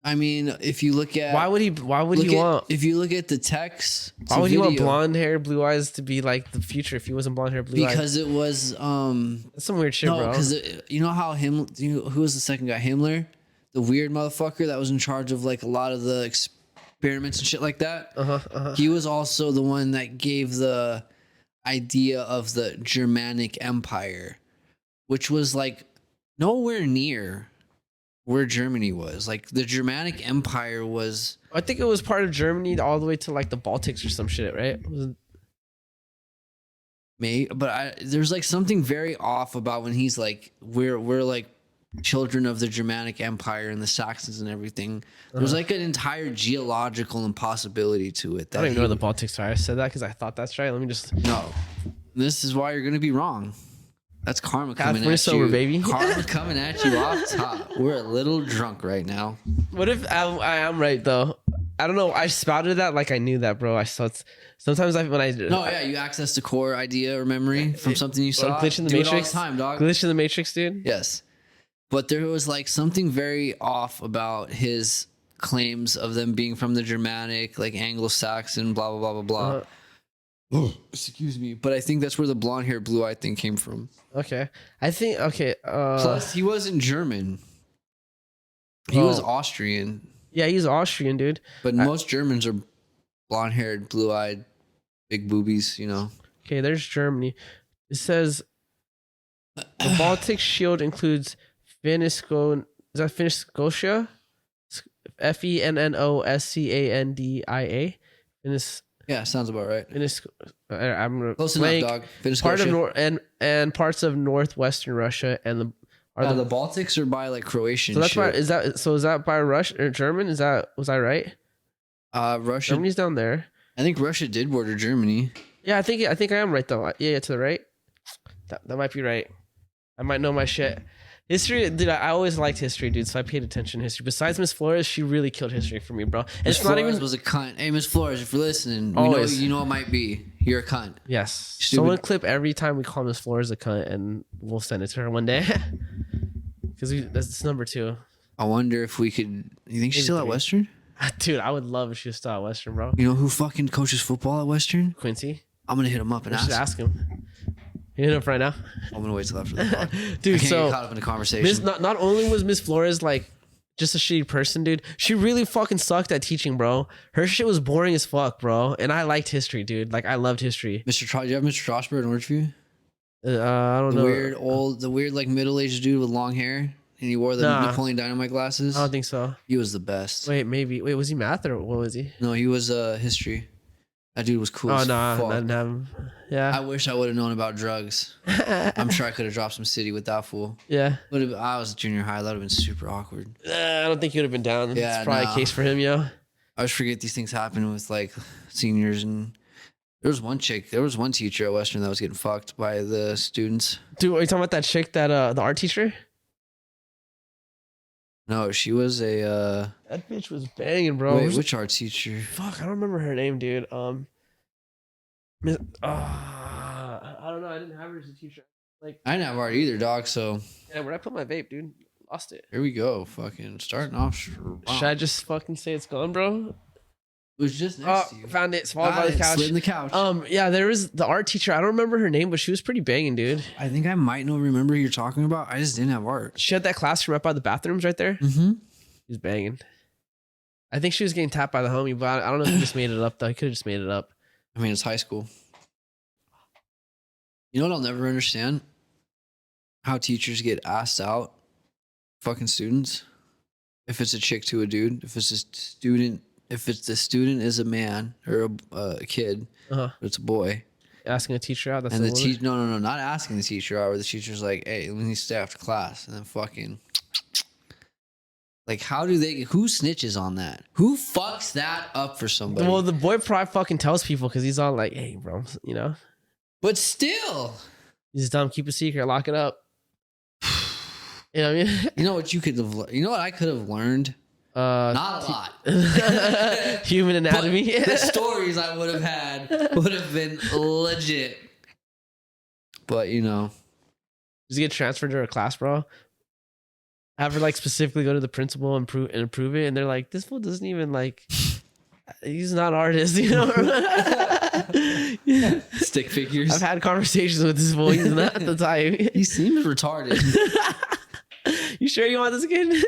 I mean, if you look at Why would he want? If you look at the text, Why would he want blonde hair, blue eyes to be like the future if he wasn't blonde hair, blue eyes? Because it was That's some weird shit, bro. because you know how who was the second guy? Himmler, the weird motherfucker that was in charge of like a lot of the experiments and shit like that. He was also the one that gave the idea of the Germanic Empire, which was like nowhere near where Germany was. Like the Germanic Empire was. I think it was part of Germany all the way to like the Baltics or some shit, right? There's like something very off about when he's like, we're like children of the Germanic Empire and the Saxons and everything. There's like an entire geological impossibility to it. I don't even know where the Baltics are. I said that because I thought that's right. Let me just. No. This is why you're going to be wrong. That's karma coming we're at sober, you. Baby. Karma coming at you off top. We're a little drunk right now. What if I am right though? I don't know. I spouted that like I knew that, bro. Sometimes You access the core idea or memory from something you saw. Glitch in the Do Matrix. it all the time, dog. Glitch in the Matrix, dude. Yes. But there was like something very off about his claims of them being from the Germanic, like Anglo-Saxon, blah blah blah blah blah. Excuse me, but I think that's where the blonde hair, blue eye thing came from. Okay, I think okay. Plus, he wasn't German. He was Austrian. Yeah, he's Austrian, dude. But most Germans are blonde haired, blue eyed, big boobies. You know. Okay, there's Germany. It says the Baltic Shield includes Finnish-Scotia? Fennoscandia. Yeah, sounds about right. I'm close enough, dog. Part of and parts of northwestern Russia and the Baltics are by like Croatian. So that's why is that by Russia or German? Was I right? Russia. Germany's down there. I think Russia did border Germany. Yeah, I think I am right though. Yeah, to the right. That might be right. I might know my shit. History, dude. I always liked history, dude. So I paid attention to history. Besides Miss Flores, she really killed history for me, bro. And Miss Flores was a cunt. Hey, Miss Flores, if you're listening, you know it might be. You're a cunt. Yes. Stupid. Someone clip every time we call Miss Flores a cunt, and we'll send it to her one day. Because that's number 2. I wonder if we could. You think she's still at Western? Dude, I would love if she was still at Western, bro. You know who fucking coaches football at Western? Quincy. I'm gonna hit him up and ask him. Hit him up right now. I'm gonna wait till after the pod. Dude, I can't get caught up in the conversation. Not only was Miss Flores like just a shitty person, dude, she really fucking sucked at teaching, bro. Her shit was boring as fuck, bro. And I liked history, dude. Like I loved history. Do you have Mr. Trosper in Orchview? I don't know. The weird like middle-aged dude with long hair, and he wore the Napoleon Dynamite glasses. I don't think so. He was the best. Wait, was he math or what was he? No, he was history. That dude was cool. Oh no, I didn't have him. Yeah. I wish I would have known about drugs. I'm sure I could have dropped some city with that fool. Yeah. But I was junior high. That would have been super awkward. I don't think he would have been down. Yeah, it's probably a case for him, yo. I always forget these things happen with like seniors, and there was one teacher at Western that was getting fucked by the students. Dude, are you talking about that chick that the art teacher? No, she was a that bitch was banging, bro. Wait, which art teacher? Fuck, I don't remember her name, dude. I don't know. I didn't have her as a teacher. Like I didn't have art either, dog. So yeah, where'd I put my vape, dude? Lost it. Here we go. Fucking starting off. Should I just fucking say it's gone, bro? It was just next to you. Found it. Swallowed by the couch. Slid in the couch. Yeah, there was the art teacher. I don't remember her name, but she was pretty banging, dude. I think I might remember who you're talking about. I just didn't have art. She had that classroom right by the bathrooms right there. Mm-hmm. She was banging. I think she was getting tapped by the homie, but I don't know if he just made it up, though. He could have just made it up. I mean, it's high school. You know what I'll never understand? How teachers get asked out fucking students. If it's a chick to a dude. If it's a student. If it's the student is a man or a kid, but it's a boy. Asking a teacher out. That's and the teacher, no, not asking the teacher out. Where the teacher's like, "Hey, we need to stay after class," and then fucking, like, who snitches on that? Who fucks that up for somebody? Well, the boy probably fucking tells people because he's all like, "Hey, bro," you know. But still, he's dumb. Keep a secret. Lock it up. You know what I mean? You know what you could have. You know what I could have learned. Not a lot. Human anatomy. The stories I would have had would have been legit. But you know, just get transferred to a class, bro. Have her like specifically go to the principal and approve it, and they're like, "This fool doesn't even like. He's not an artist, you know." Stick figures. I've had conversations with this fool. He's not the type. He seems retarded. You sure you want this kid?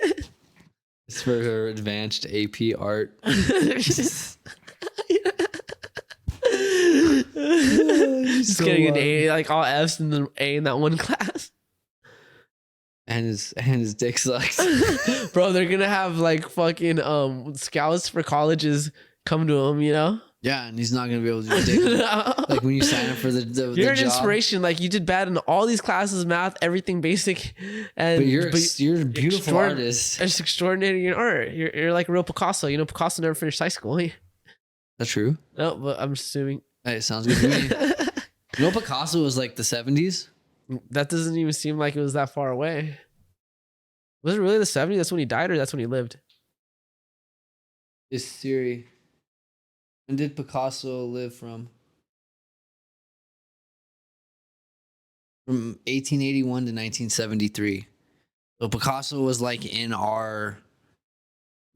It's for her advanced AP art. Just getting an A, like all F's and then A in that one class. And his dick sucks. Bro, they're gonna have like fucking scouts for colleges come to him, you know? Yeah, and he's not gonna be able to do dick. No. Like when you sign up for the you're an job. Inspiration. Like you did bad in all these classes, math, everything basic. And but you're a beautiful artist. It's extraordinary in art. You're like a real Picasso. You know, Picasso never finished high school. That's true. No, but I'm assuming. Hey, it sounds good to me. You know, Picasso was like the 70s. That doesn't even seem like it was that far away. Was it really the 70s? That's when he died, or that's when he lived? It's Siri. When did Picasso live from? From 1881 to 1973. So Picasso was like in our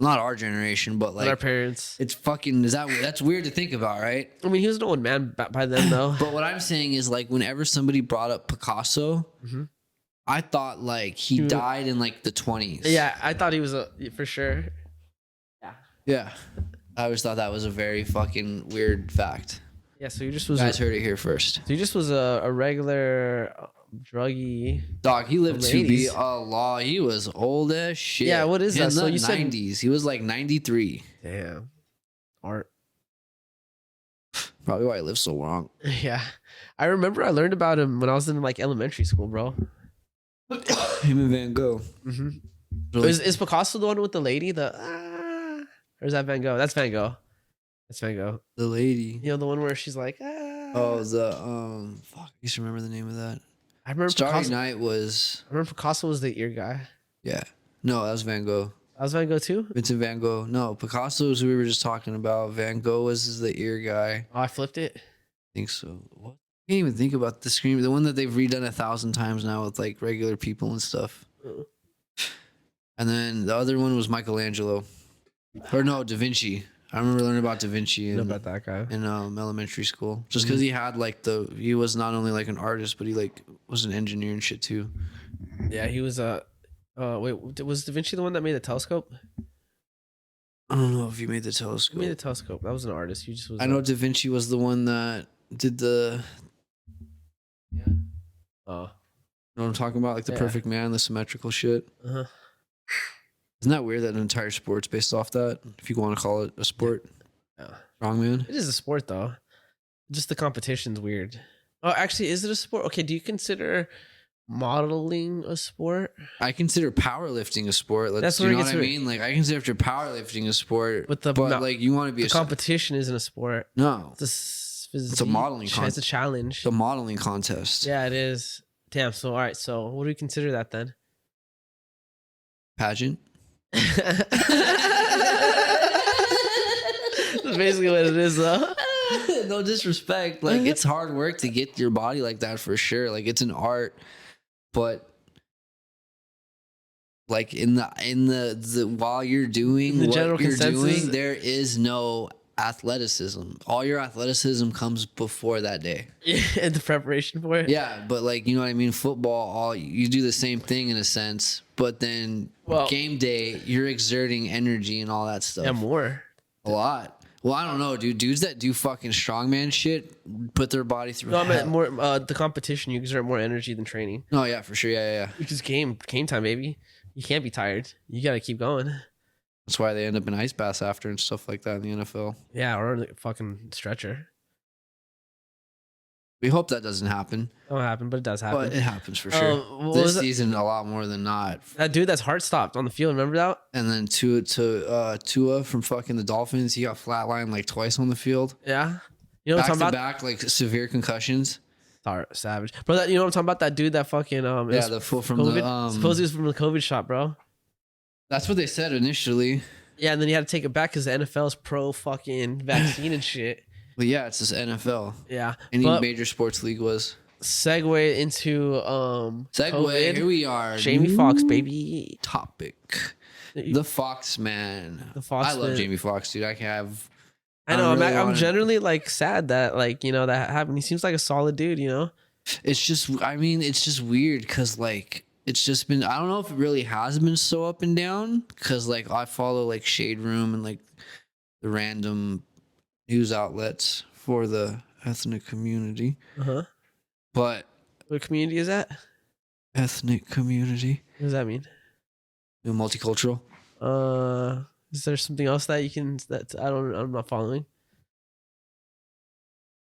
not our generation, but Like our like parents. it's fucking that's weird to think about, right? I mean, he was an old man by then, though. But what I'm saying is like whenever somebody brought up Picasso, I thought like he died in like the 20s. Yeah, I thought he was for sure. Yeah. I always thought that was a very fucking weird fact. Yeah, so he just was. You guys heard it here first. So he just was a regular druggy. Dog, he lived to be 80s. a law. He was old as shit. Yeah, what is that? In So the you said 90s. He was like 93. damn art. Probably why he lived so long. Yeah, I remember I learned about him when I was in like elementary school, bro. Him and Van Gogh. Mm-hmm. Really? Is Picasso the one with the lady? Or is that Van Gogh? That's Van Gogh. That's Van Gogh. The lady. You know the one where she's like, Oh, the fuck, I used to remember the name of that. I remember Starry Picasso. Night was I remember Picasso was the ear guy. yeah. No, that was Van Gogh. That was Van Gogh too. Vincent Van Gogh. No, Picasso is who we were just talking about. Van Gogh was the ear guy. Oh, I flipped it. I think so. What? I can't even think about the screen. The one that they've redone 1,000 times now with like regular people and stuff. And then the other one was Michelangelo. Or no, Da Vinci. I remember learning about Da Vinci Know about that guy. in elementary school. Just because he had like he was not only like an artist, but he like was an engineer and shit too. Yeah, he was wait, was Da Vinci the one that made the telescope? I don't know if he made the He telescope. made the telescope. That was an artist. He just was. I know Da Vinci was the one that did the. Oh. You know what I'm talking about? Like the Yeah. perfect man, the symmetrical shit. Uh-huh. Isn't that weird that an entire sport's based off that? If you want to call it a sport. Yeah. Strongman. It is a sport though. Just the competition's weird. Oh, actually, is it a sport? Okay, do you consider modeling a sport? I consider powerlifting a sport. That's You where it know what gets I weird. mean? Like I consider powerlifting a sport, But but like you want to be the competition isn't a sport. no, It's a modeling It's a challenge. the modeling contest. Yeah, it is. Damn. So all right. So what do we consider that then? Pageant. That's basically what it is, though. No disrespect. Like it's hard work to get your body like that for sure. Like it's an art, but like in the while you're doing The what general you're consensus- doing, there is no athleticism. All your athleticism comes before that day. Yeah, and the preparation for it. Yeah, but like you know what I mean. Football, all you do the same thing in a sense, but then game day, you're exerting energy and all that stuff. Yeah, more. A lot. Well, I don't know, dude. Dudes that do fucking strongman shit put their body through. No, I meant hell. more. The competition, you exert more energy than training. Oh yeah, for sure. Yeah. Which is game time, baby. You can't be tired. You gotta keep going. That's why they end up in ice baths after and stuff like that in the NFL. Yeah, or the fucking stretcher. We hope that doesn't happen, That won't happen, but it does happen. but it happens for sure. What This was that? season, a lot more than not. That dude that's heart stopped on the field. Remember that? And then Tua from fucking the Dolphins, he got flatlined like twice on the field. Yeah. You know what Back I'm to talking about? back, like severe concussions. Sorry, savage, bro. You know what I'm talking about? That dude that fucking Yeah, the fool from COVID. the Supposedly he was from the COVID shot, bro. That's what they said initially. Yeah, and then he had to take it back because the NFL's pro fucking vaccine and shit. But yeah, it's this NFL. Yeah. Any But major sports league was. segue into COVID. Here we are. Jamie Foxx, baby. Topic. The Fox man. The Fox I love man. Jamie Foxx, dude. I can have. I know. really I'm wanna- generally like sad that like that happened. He seems like a solid dude, you know. It's just. I mean, it's just weird because like it's just been. I don't know if it really has been so up and down because like I follow like Shade Room and like the random news outlets for the ethnic community, but What community is that? ethnic community, What does that mean? multicultural. Is there something else that you can that I'm not following?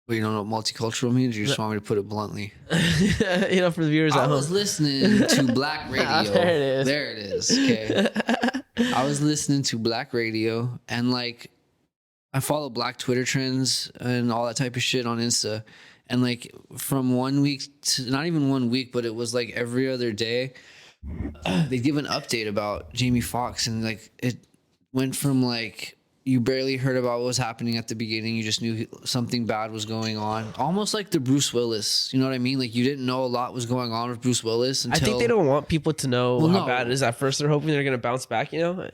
Well, you don't know what multicultural means? You just want me to put it bluntly. For the viewers I at was home. listening to Black Radio. There it is. There it is. Okay. I was listening to Black Radio and like I follow Black Twitter trends and all that type of shit on Insta. And like from 1 week to not even 1 week, but it was like every other day, they give an update about Jamie Foxx and like it went from like you barely heard about what was happening at the beginning. You just knew something bad was going on. Almost like the Bruce Willis. You know what I mean? Like you didn't know a lot was going on with Bruce Willis until... I think they don't want people to know Well, how no. bad it is at first. They're hoping they're gonna bounce back. You know.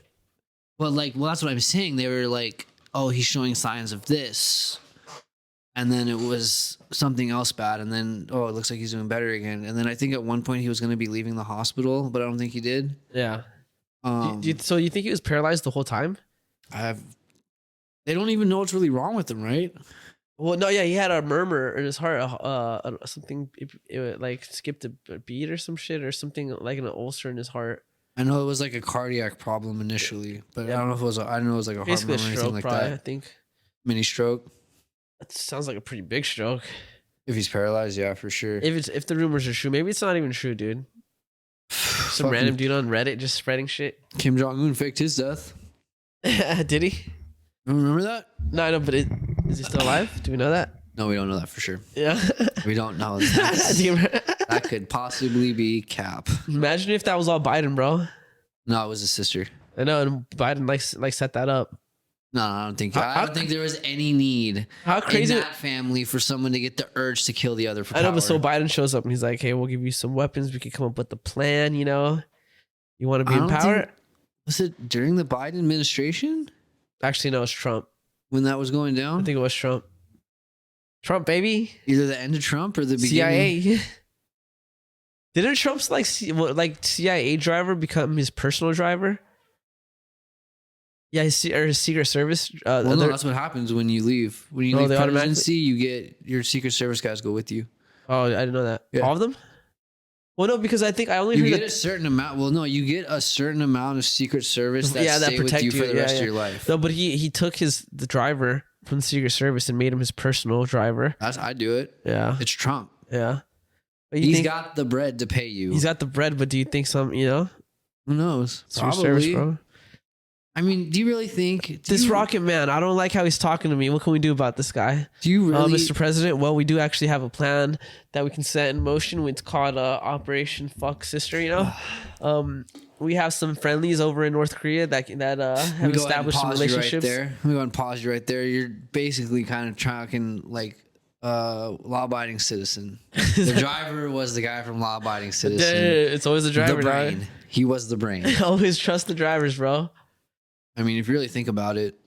But like, well, that's what I'm saying. They were like, oh, he's showing signs of this. And then it was something else bad. And then, oh, it looks like he's doing better again. And then I think at one point he was going to be leaving the hospital, but I don't think he did. Yeah. So you think he was paralyzed the whole time? They don't even know what's really wrong with him, right? Well, no, yeah, he had a murmur in his heart, something, it like skipped a beat or some shit or something like an ulcer in his heart. I know it was like a cardiac problem initially, but I don't know if it was. I don't know it was like a heart Basically murmur or a anything stroke, like probably, that. I think. Mini stroke. That sounds like a pretty big stroke. If he's paralyzed, yeah, for sure. If the rumors are true, maybe it's not even true, dude. Some random dude on Reddit just spreading shit. Kim Jong-un faked his death. Did he? You remember that? No, I know, but is he still alive? Do we know that? No, we don't know that for sure. Yeah. We don't know. That could possibly be cap. Imagine if that was all Biden, bro. No, it was his sister. I know, and Biden like set that up. No, I don't think. I don't think there was any need. How crazy in that family for someone to get the urge to kill the other. For I know, power. but so Biden shows up and he's like, "Hey, we'll give you some weapons. We could come up with the plan. You know, you want to be in power." Was it during the Biden administration? Actually, no, it's Trump. When that was going down, I think it was Trump. Trump, baby. Either the end of Trump or the beginning. CIA. Didn't Trump's like CIA driver become his personal driver? Yeah, his Secret Service. Well, no, that's what happens when you leave. When you leave presidency, you get your Secret Service guys go with you. Oh, I didn't know that. Yeah. All of them? Well, no, because I think I only you heard get a certain amount. Well, no, you get a certain amount of Secret Service that stay with you for the rest of your life. No, but he took the driver from the Secret Service and made him his personal driver. I do it. Yeah, it's Trump. Yeah, he's got the bread to pay you. He's got the bread, but do you think who knows? Secret Service, bro. I mean, do you really think this Rocket Man? I don't like how he's talking to me. What can we do about this guy? Do you really, Mr. President? Well, we do actually have a plan that we can set in motion. It's called Operation Fuck Sister. We have some friendlies over in North Korea that have established some relationships. Let me go and pause you right there. You're basically kind of talking like law-abiding citizen. The driver was the guy from law-abiding citizen. It's always the driver. The brain. Dog. He was the brain. Always trust the drivers, bro. I mean, if you really think about it,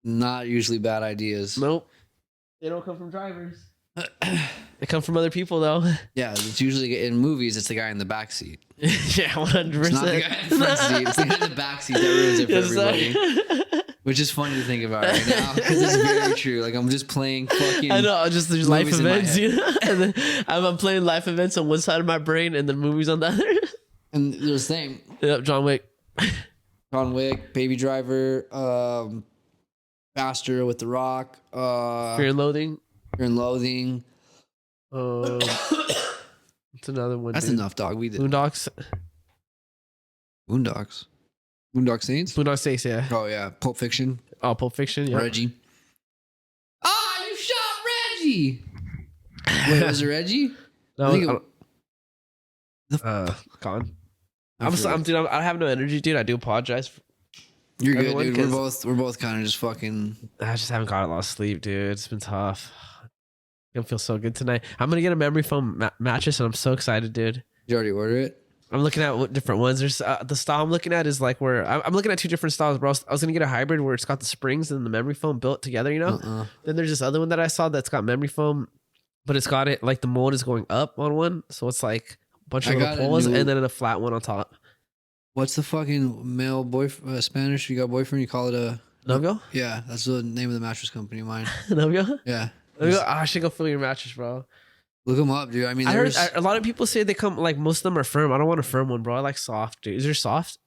not usually bad ideas. Nope. They don't come from drivers. They come from other people, though. Yeah, it's usually in movies, it's the guy in the back seat. Yeah, 100%. It's not the guy in the front seat. It's the guy in the back seat that ruins it for everybody. Which is funny to think about right now because it's very true. Like, I'm just playing fucking. I know, just there's life events, and then I'm playing life events on one side of my brain and then movies on the other. And they're the same. Yep, John Wick. John Wick, Baby Driver, Faster with The Rock, Fear and Loathing. Fear and Loathing. It's another one. That's enough, dog. We did Boondocks. Boondocks Saints. Boondock Saints, yeah. Oh yeah, Pulp Fiction. Oh, Pulp Fiction. Yeah. Reggie. Ah, you shot Reggie. Wait, was it Reggie? No, Con. Dude, I have no energy, dude. I do apologize. You're good, dude. We're both kind of just fucking. I just haven't got a lot of sleep, dude. It's been tough. I feel so good tonight. I'm gonna get a memory foam mattress, and I'm so excited, dude. Did you already order it? I'm looking at what different ones. There's the style I'm looking at is like where I'm looking at two different styles, bro. I was gonna get a hybrid where it's got the springs and the memory foam built together, Then there's this other one that I saw that's got memory foam, but it's got it like the mold is going up on one, so it's like a bunch of little poles and then a flat one on top. What's the fucking male boyfriend? Spanish? You got boyfriend? You call it a Novio? Yeah, that's the name of the mattress company of mine. Novio? Yeah. I should go fill your mattress, bro. Look them up, dude. I mean, I heard a lot of people say they come like most of them are firm. I don't want a firm one, bro. I like soft, dude. Is there soft?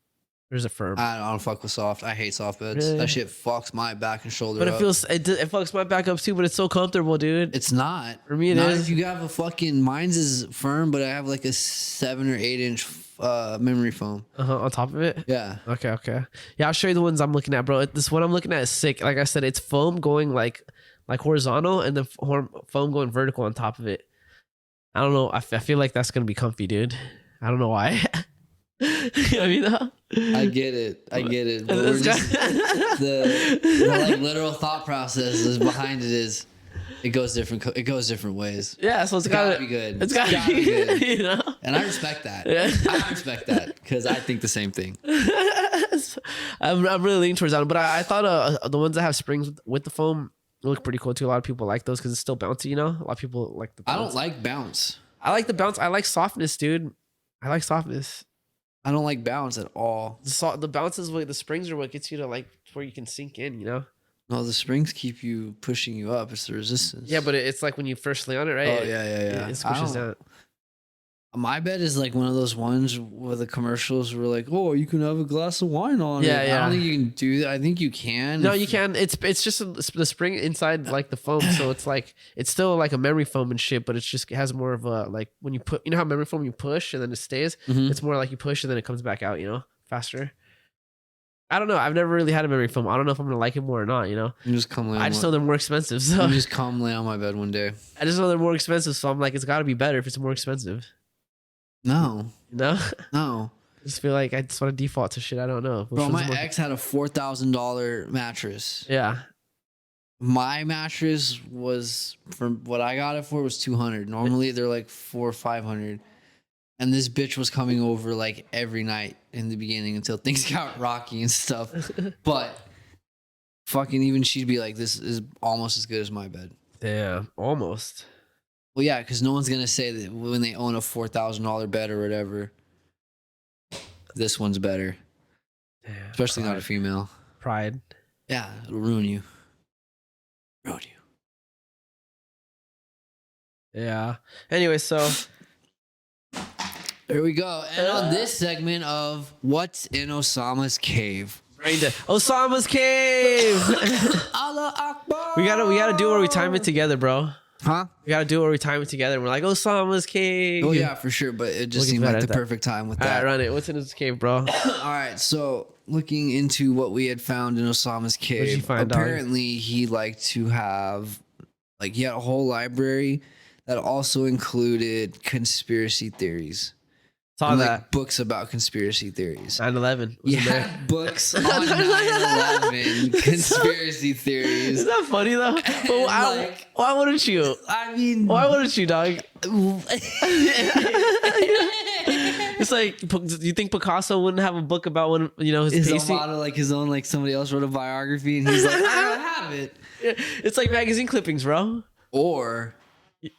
Or is it firm? I don't fuck with soft. I hate soft beds. Really? That shit fucks my back and shoulder. But it fucks my back up too. But it's so comfortable, dude. It's not. For me, it is. If you have a fucking mine's is firm, but I have like a 7 or 8 inch memory foam. On top of it. Yeah. Okay. Yeah, I'll show you the ones I'm looking at, bro. This one I'm looking at is sick. Like I said, it's foam going like horizontal and then foam going vertical on top of it. I don't know. I feel like that's gonna be comfy, dude. I don't know why. I mean, I get it. But we're just, the like literal thought process is behind it is it goes different ways. Yeah, so it's gotta be good. It's gotta be good, And I respect that. Yeah. I respect that because I think the same thing. I'm really leaning towards that one, but I thought the ones that have springs with the foam look pretty cool too. A lot of people like those because it's still bouncy. You know, a lot of people like the bounce. I don't like bounce. I like the bounce. I like softness, dude. I like softness. I don't like bounce at all. The bounce is what the springs are what gets you to like where you can sink in. You know. No, the springs keep you pushing you up. It's the resistance. Yeah, but it's like when you first lay on it, right? Oh yeah. It squishes down. My bed is like one of those ones where the commercials were like, "Oh, you can have a glass of wine on it." Yeah. I don't think you can do that. I think you can. No, you can. It's just the spring inside like the foam, so it's like it's still like a memory foam and shit, but it has more of a like when you put, you know how memory foam you push and then it stays. Mhm. It's more like you push and then it comes back out. You know, faster. I don't know. I've never really had a memory foam. I don't know if I'm gonna like it more or not. You know, You just come lay on I just know they're more expensive. So you just come lay on my bed one day. I just know they're more expensive. So I'm like, it's got to be better if it's more expensive. No, You know, no, I just feel like I just want to default to shit I don't know. bro. My ex had a $4,000 mattress. Yeah. My mattress was, from what I got it for, was 200. Normally they're like 400 or 500. And this bitch was coming over like every night in the beginning until things got rocky and stuff. But fucking even she'd be like, "This is almost as good as my bed." Damn, almost. Well, yeah, because no one's gonna say that when they own a $4,000 bed or whatever, this one's better. Damn, Especially pride. not a female. Pride. Yeah, it'll ruin you. Ruin you. Yeah. Anyway, so There we go. And on this segment of What's in Osama's Cave? Osama's cave. Allah Akbar. we gotta do it where we time it together, bro. Huh? We gotta do it where we time it together. And we're like Osama's cave. Oh yeah, for sure. But it just We'll get seemed better like at the that. perfect time with All right, that. run it. What's in his cave, bro? All right, so looking into what we had found in Osama's What'd you cave, find, dog? apparently he liked to have, like, he had a whole library that also included conspiracy theories. Saw And, that. like, books about conspiracy theories. 9/11. He Was in there. had books on 9/11 conspiracy theories. Isn't that funny though? But Like- why wouldn't you? I mean, Why wouldn't you, dog? It's like, do you think Picasso wouldn't have a book about when, you know, his his own pasting? motto, like his own, like somebody else wrote a biography and he's like, I don't have it. It's like magazine clippings, bro. Or he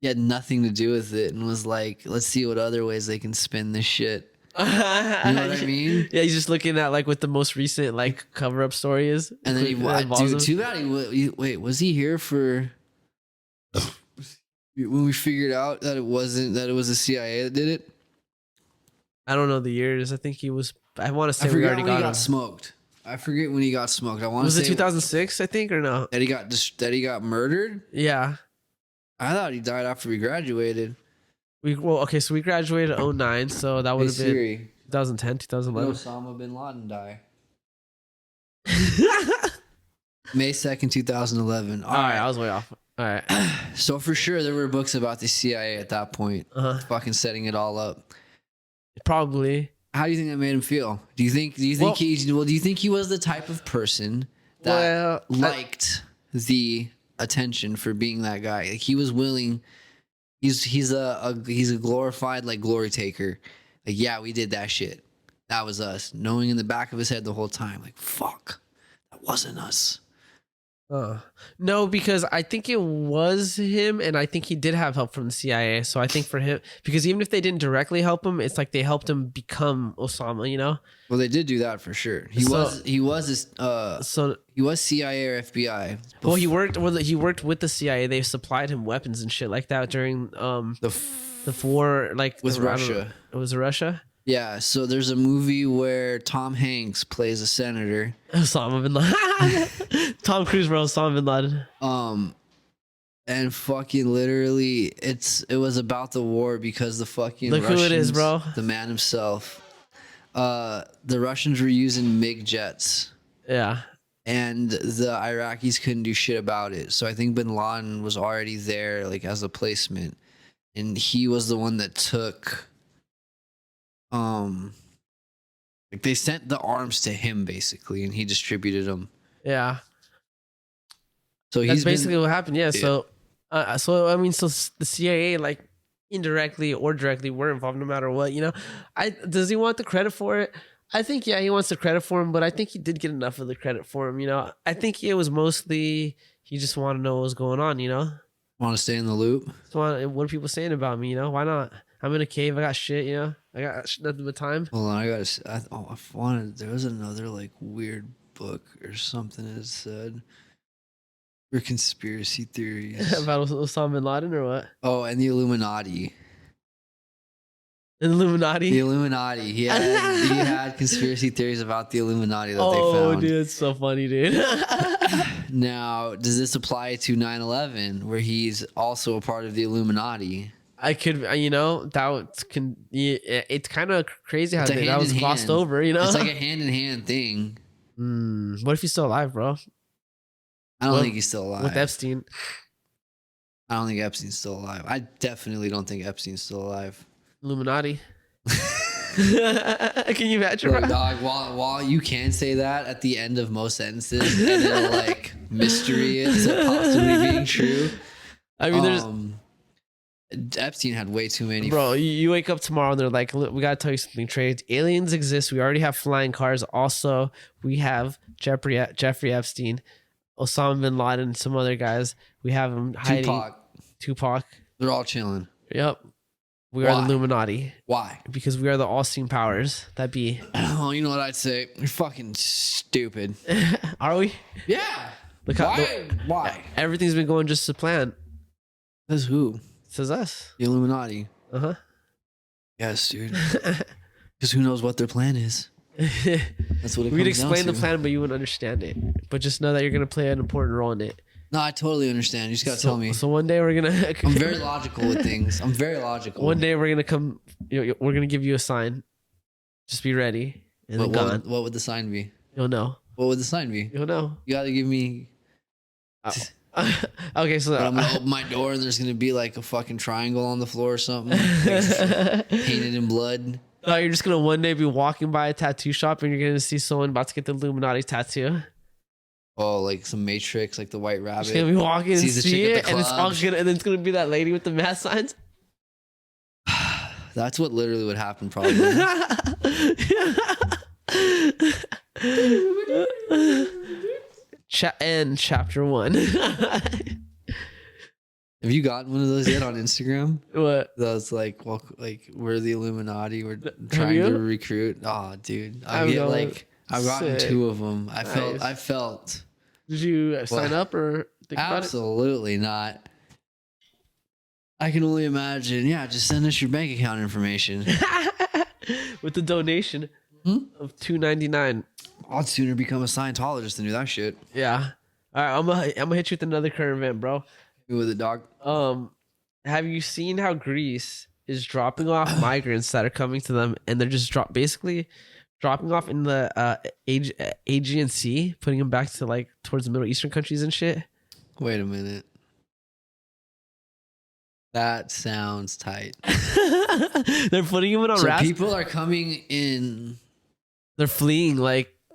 had nothing to do with it and was like, let's see what other ways they can spin this shit. You know what I mean? Yeah, he's just looking at like what the most recent like cover up story is. And then That involves him. too bad wait, was he here for when we figured out that it was the CIA that did it? I don't know the years. I think he was. I want to say I we forget already when he got got him. smoked. I forget when he got smoked. I want to Was say it 2006? I think or no? that he got murdered. Yeah. I thought he died after we graduated. So we graduated 09, so that would Hey have been Siri, 2010, when 2011. Osama bin Laden die? May 2nd, 2011. All right, I was way off. All right. So for sure there were books about the CIA at that point, fucking setting it all up. Probably. How do you think that made him feel? Do you think do you think he was the type of person that liked the attention for being that guy? Like he was willing. He's a glorified like glory taker. Like, yeah, we did that shit. That was us. Knowing in the back of his head the whole time, like, fuck, that wasn't us. No, because I think it was him, and I think he did have help from the CIA. So I think for him, because even if they didn't directly help him, it's like they helped him become Osama. You know? Well, they did do that for sure. He was CIA or FBI. Well, he worked with the CIA. They supplied him weapons and shit like that during the war, like with Russia. It was Russia. Yeah, so there's a movie where Tom Hanks plays a senator. Osama bin Laden. Tom Cruise, bro. Osama bin Laden. And fucking literally, it was about the war because the fucking Look Russians, who it is, bro. The man himself. The Russians were using MiG jets. Yeah. And the Iraqis couldn't do shit about it. So I think bin Laden was already there, like, as a placement. And he was the one that took... like they sent the arms to him basically, and he distributed them. Yeah. So That's basically what happened. Yeah. So I mean, so the CIA, like indirectly or directly, were involved no matter what. You know, does he want the credit for it? I think, yeah, he wants the credit for him, but I think he did get enough of the credit for him, you know? I think it was mostly he just wanted to know what was going on, you know? Want to stay in the loop? So what are people saying about me, you know? Why not? I'm in a cave. I got shit, you know? I got nothing but time. Hold on, I wanted. There was another like weird book or something that said for conspiracy theories About Osama bin Laden or what? Oh, and the Illuminati. The Illuminati? The Illuminati. He had conspiracy theories about the Illuminati that they found. Oh, dude, it's so funny, dude. Now, does this apply to 9/11, where he's also a part of the Illuminati? I could, you know, it's kind of crazy how It's a that was glossed over, you know? It's like a hand-in-hand thing. What if he's still alive, bro? I don't think he's still alive. With Epstein. I don't think Epstein's still alive. I definitely don't think Epstein's still alive. Illuminati. Can you imagine? Look, dog, while you can say that at the end of most sentences, and it'll like mystery it to possibly being true. I mean, there's Epstein had way too many. Bro, you wake up tomorrow and they're like, look, we gotta tell you something, Trey. Aliens exist. We already have flying cars. Also, we have Jeffrey Epstein, Osama bin Laden, and some other guys. We have them hiding. Tupac. They're all chilling. Yep. We are the Illuminati. Why? Because we are the all-seeing powers that be. Oh, you know what I'd say? You're fucking stupid. Are we? Yeah. Look Why? Everything's been going just to plan. Says who? Says us. The Illuminati. Uh-huh. Yes, dude. Because who knows what their plan is? That's what it We'd comes down explain the to. plan, but you wouldn't understand it. But just know that you're gonna play an important role in it. No, I totally understand. You just gotta tell me. So one day we're gonna. I'm very logical with things. I'm very logical. One day we're gonna come. We're gonna give you a sign. Just be ready. And then gone. What would the sign be? You'll know. What would the sign be? You'll know. You gotta give me. Okay, so I'm gonna open my door and there's gonna be like a fucking triangle on the floor or something, like, painted in blood. No, you're just gonna one day be walking by a tattoo shop and you're gonna see someone about to get the Illuminati tattoo. Oh, like some Matrix, like the White Rabbit. You're gonna be walking and see it, and then it's gonna be that lady with the math signs. That's what literally would happen, probably. Chapter 1. Have you gotten one of those yet on Instagram? What? That's like, well, like we're the Illuminati. We're trying to recruit. Oh, dude, I've gotten 2 of them. I felt. Did you sign up or think about it? Absolutely not. I can only imagine. Yeah, just send us your bank account information with the donation of $2.99. I'd sooner become a Scientologist than do that shit. Yeah. All right, I'm gonna hit you with another current event, bro. With a dog. Have you seen how Greece is dropping off migrants that are coming to them, and they're just basically dropping off in the Aegean Sea, putting them back to like towards the Middle Eastern countries and shit? Wait a minute. That sounds tight. They're putting them on rafts. People are coming in. They're fleeing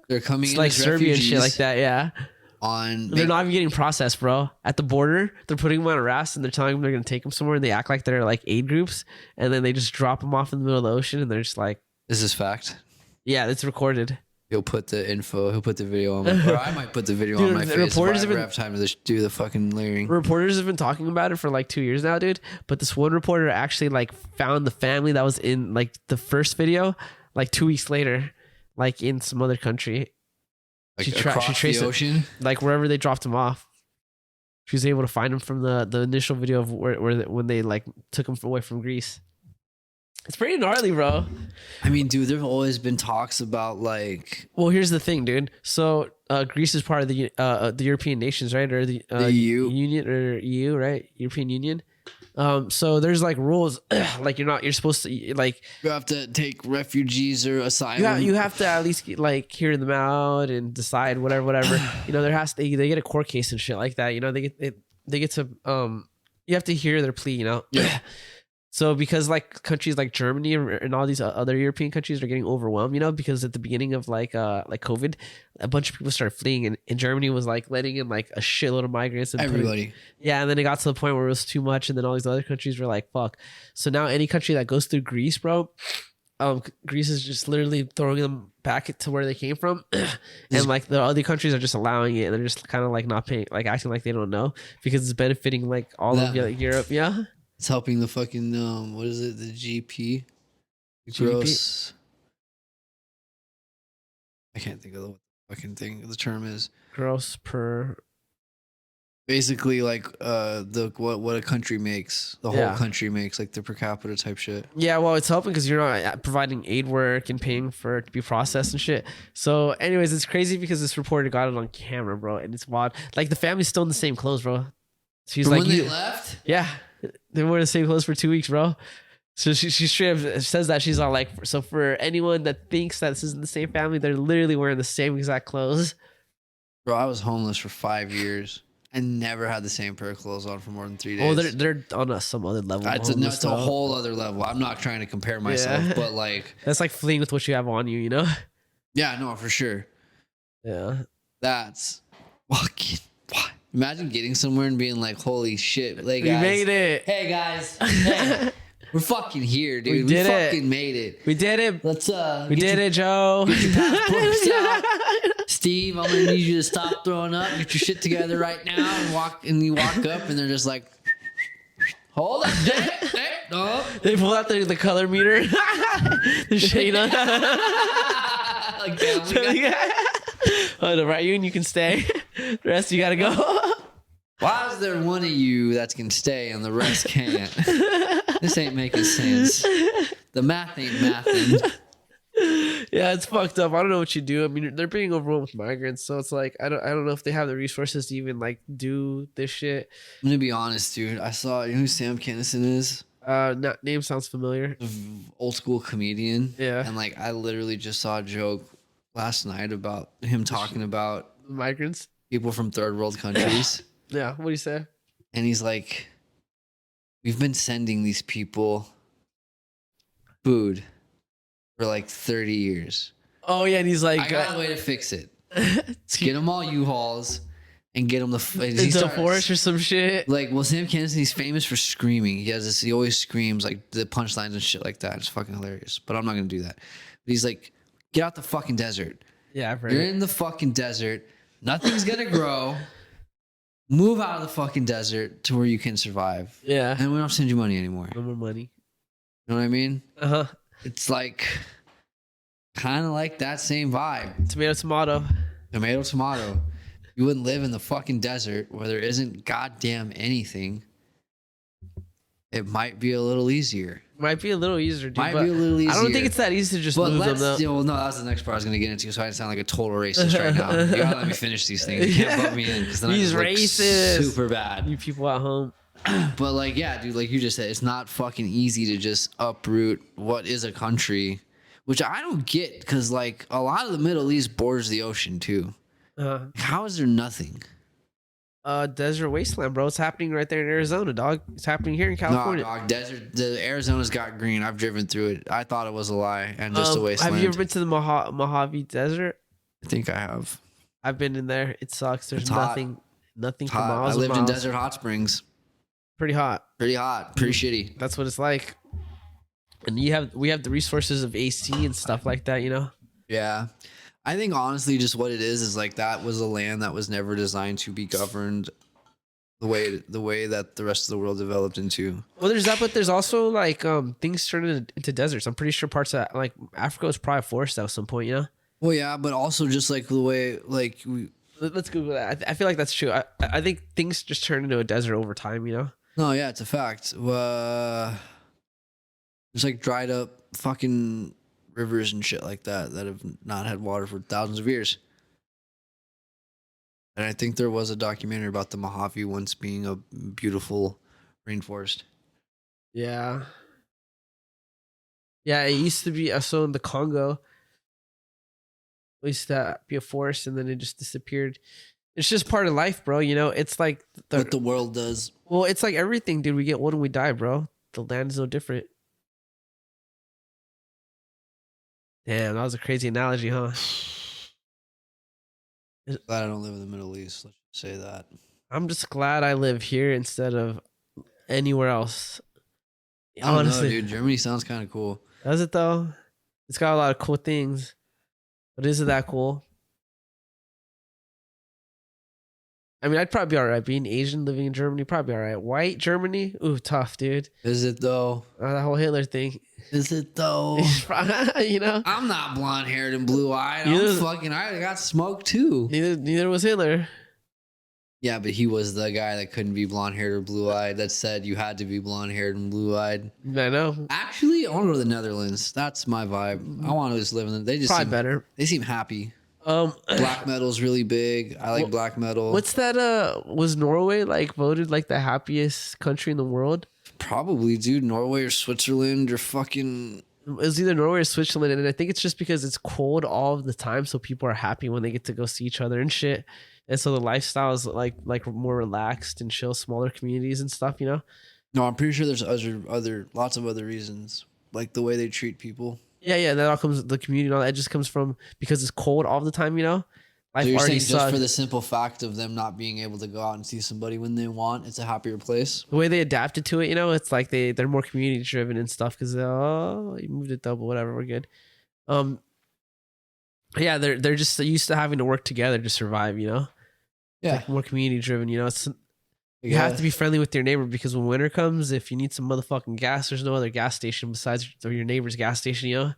they're coming in like Serbia and shit like that. Yeah. They're not even getting processed, bro. At the border, they're putting them on a raft and they're telling them they're gonna take them somewhere, and they act like they're like aid groups, and then they just drop them off in the middle of the ocean, and they're just like, "Is this fact?" Yeah, it's recorded. He'll put the info. He'll put the video on my. Or I might put the video on my face. Reporters have time to do the fucking layering. Reporters have been talking about it for like 2 years now, dude. But this one reporter actually like found the family that was in like the first video, like 2 weeks later, like in some other country. Like she traced the ocean, like wherever they dropped him off. She was able to find him from the initial video of when they like took him away from Greece. It's pretty gnarly, bro. I mean, dude, there've always been talks about like. Well, here's the thing, dude. So Greece is part of the European nations, right? Or the EU Union or EU, right? European Union. So there's like rules, like you're supposed to like. You have to take refugees or asylum. You have to at least like hear them out and decide whatever. You know, they get a court case and shit like that. You know, they get to you have to hear their plea. You know. Yeah. So because like countries like Germany and all these other European countries are getting overwhelmed, you know, because at the beginning of like COVID, a bunch of people started fleeing, and Germany was like letting in like a shitload of migrants. And everybody. And then it got to the point where it was too much, and then all these other countries were like, fuck. So now any country that goes through Greece, bro, Greece is just literally throwing them back to where they came from, and Is- like the other countries are just allowing it, and they're just kind of like not paying, like acting like they don't know because it's benefiting like all of Them. Europe. Yeah, It's helping the fucking what is it? The GP, the GDP, gross. I can't think of the fucking thing. The term is gross per. basically like the what a country makes, the whole Yeah. country makes, like the per capita type shit. Yeah, well, it's helping because you're not providing aid work and paying for it to be processed and shit. So, anyways, it's crazy because this reporter got it on camera, bro, and it's wild. Like the family's still in the same clothes, bro. She's From like, when they you, left, yeah, they wore the same clothes for 2 weeks, bro. So she straight up says that she's all like, so for anyone that thinks that this isn't the same family, they're literally wearing the same exact clothes. bro, I was homeless for 5 years. I never had the same pair of clothes on for more than 3 days. Oh, they're on some other level. That's homeless, a though. whole other level. I'm not trying to compare myself, Yeah. but like, That's like fleeing with what you have on you, you know? yeah, no, for sure. Yeah. That's fucking. What? Imagine getting somewhere and being like, "Holy shit, like We guys, made it. hey guys, hey, we're fucking here, dude. We did it. fucking made it. We did it. Let's We did it, Joe. passports out. Steve, I'm gonna need you to stop throwing up. Get your shit together right now and walk. And you walk up, and they're just like, hold up, no. They pull out the color meter. The shade on. Like, Oh, the right you can stay. The rest you gotta go. why is there one of you that can stay and the rest can't? This ain't making sense. The math ain't mathing. Yeah, it's fucked up. I don't know what you do. I mean, they're being overwhelmed with migrants, so it's like I don't know if they have the resources to even like do this shit. I'm gonna be honest, dude. I saw, you know who Sam Kinison is? Name sounds familiar. Old school comedian. Yeah. And like, I literally just saw a joke last night about him talking about Migrants. people from third world countries. Yeah. What do you say? And he's like, we've been sending these people food for like 30 years. Oh yeah, and he's like, I got a way to fix it. Let's get them all U-Hauls and get them into a forest or some shit. Like, well, Sam Kinison, he's famous for screaming. He has this, he always screams like the punchlines and shit like that. It's fucking hilarious. But I'm not gonna do that. But he's like, get out the fucking desert. Yeah, I've heard You're it. in the fucking desert. Nothing's gonna grow. Move out of the fucking desert to where you can survive. Yeah. And we don't send you money anymore. No more money. You know what I mean? Uh-huh. It's like kind of like that same vibe. Tomato. Tomato, tomato. You wouldn't live in the fucking desert where there isn't goddamn anything. It might be a little easier. Might be a little easier, dude. Might but be a little easier. I don't think it's that easy to just But move them, let's, though. well, no, that's the next part I was going to get into, so I didn't sound like a total racist right now. You gotta let me finish these things. You can't put me in because then He's I just look racist. super bad. You people at home. But like, yeah, dude, like you just said, it's not fucking easy to just uproot what is a country, which I don't get because like a lot of the Middle East borders the ocean too. How is there nothing? Desert wasteland, bro. It's happening right there in Arizona, dog. It's happening here in No, California. dog, desert. The Arizona's got green. I've driven through it. I thought it was a lie and just a wasteland. Have you ever been to the Mojave Desert? I think I have. I've been in there. It sucks. There's It's hot. nothing It's for hot. miles. I and lived in miles. Desert Hot Springs. Pretty hot. Pretty hot. Pretty shitty. That's what it's like. And we have the resources of AC and stuff like that, you know. Yeah. I think honestly, just what it is like that was a land that was never designed to be governed the way that the rest of the world developed into. Well, there's that, but there's also like things turning into deserts. I'm pretty sure parts of like Africa was probably a forest at some point, you know. Well, yeah, but also just like the way like we. Let's Google that. I feel like that's true. I think things just turn into a desert over time, you know. No, yeah, it's a fact. There's like dried up fucking rivers and shit like that have not had water for thousands of years. And I think there was a documentary about the Mojave once being a beautiful rainforest. Yeah. Yeah, it used to be so in the Congo. It used to be a forest and then it just disappeared. It's just part of life, bro. You know, it's like What the world does. well, it's like everything, dude. We get old and we die, bro. The land is no different. Damn, that was a crazy analogy, huh? Glad I don't live in the Middle East. Let's just say that. I'm just glad I live here instead of anywhere else. I don't know, Honestly, dude. Germany sounds kind of cool. does it though? It's got a lot of cool things. But is it that cool? I mean, I'd probably be all right. Being Asian, living in Germany, probably all right. White Germany, ooh, tough, dude. Is it though? That whole Hitler thing. Is it though? You know, I'm not blonde haired and blue eyed. I got smoked too. Neither was Hitler. Yeah, but he was the guy that couldn't be blonde haired or blue eyed. That said you had to be blonde haired and blue eyed. I know. Actually, I want to go to the Netherlands. That's my vibe. I want to just live in them. They just Probably better. They seem happy. Black metal's really big. I like black metal. What's that? Was Norway like voted like the happiest country in the world? Probably, dude. Norway or Switzerland or fucking. It was either Norway or Switzerland, and I think it's just because it's cold all of the time, so people are happy when they get to go see each other and shit. And so the lifestyle is like more relaxed and chill, smaller communities and stuff, you know? No, I'm pretty sure there's lots of other reasons, like the way they treat people. Yeah, that all comes, the community and all that just comes from because it's cold all the time, you know? Life So you're already saying just sucks. for the simple fact of them not being able to go out and see somebody when they want, it's a happier place? The way they adapted to it, you know, it's like they're more community driven and stuff because you moved it double, whatever, we're good. Yeah, they're just used to having to work together to survive, you know? Yeah. It's like more community driven, you know? You have to be friendly with your neighbor because when winter comes, if you need some motherfucking gas, there's no other gas station besides your neighbor's gas station, you know?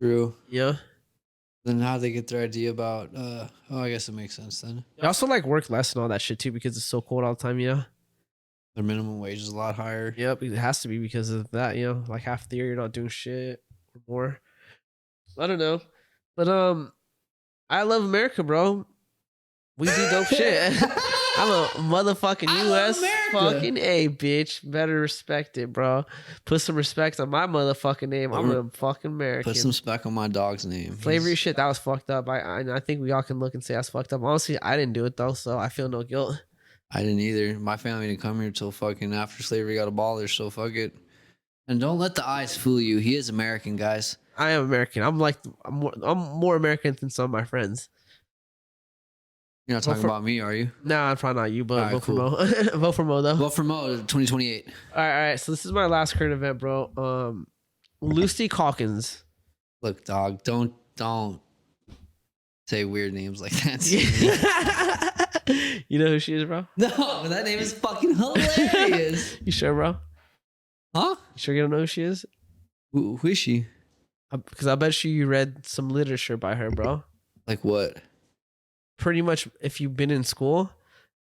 True. Yeah. Then how they get their idea about I guess it makes sense then. They also like work less and all that shit too because it's so cold all the time, you know? Their minimum wage is a lot higher. Yep, it has to be because of that, you know? Like half the year you're not doing shit or more. I don't know. But I love America, bro. We do dope shit. I'm a motherfucking US fucking A, bitch. Better respect it, bro. Put some respect on my motherfucking name. I'm a fucking American. Put some respect on my dog's name. Slavery shit, that was fucked up. I think we all can look and say that's fucked up. Honestly, I didn't do it though, so I feel no guilt. I didn't either. My family didn't come here till fucking after slavery got abolished, so fuck it. And don't let the eyes fool you. He is American, guys. I am American. I'm more American than some of my friends. You're not talking about me, are you? Nah, I'm probably not you, but vote cool. for Mo. Vote for Mo, though. Vote for Mo, 2028. All right. So this is my last current event, bro. Lucy Calkins. Look, dog, don't say weird names like that. You know who she is, bro? No, that name is fucking hilarious. You sure, bro? Huh? You sure you don't know who she is? Who is she? Because I bet you read some literature by her, bro. Like what? Pretty much, if you've been in school,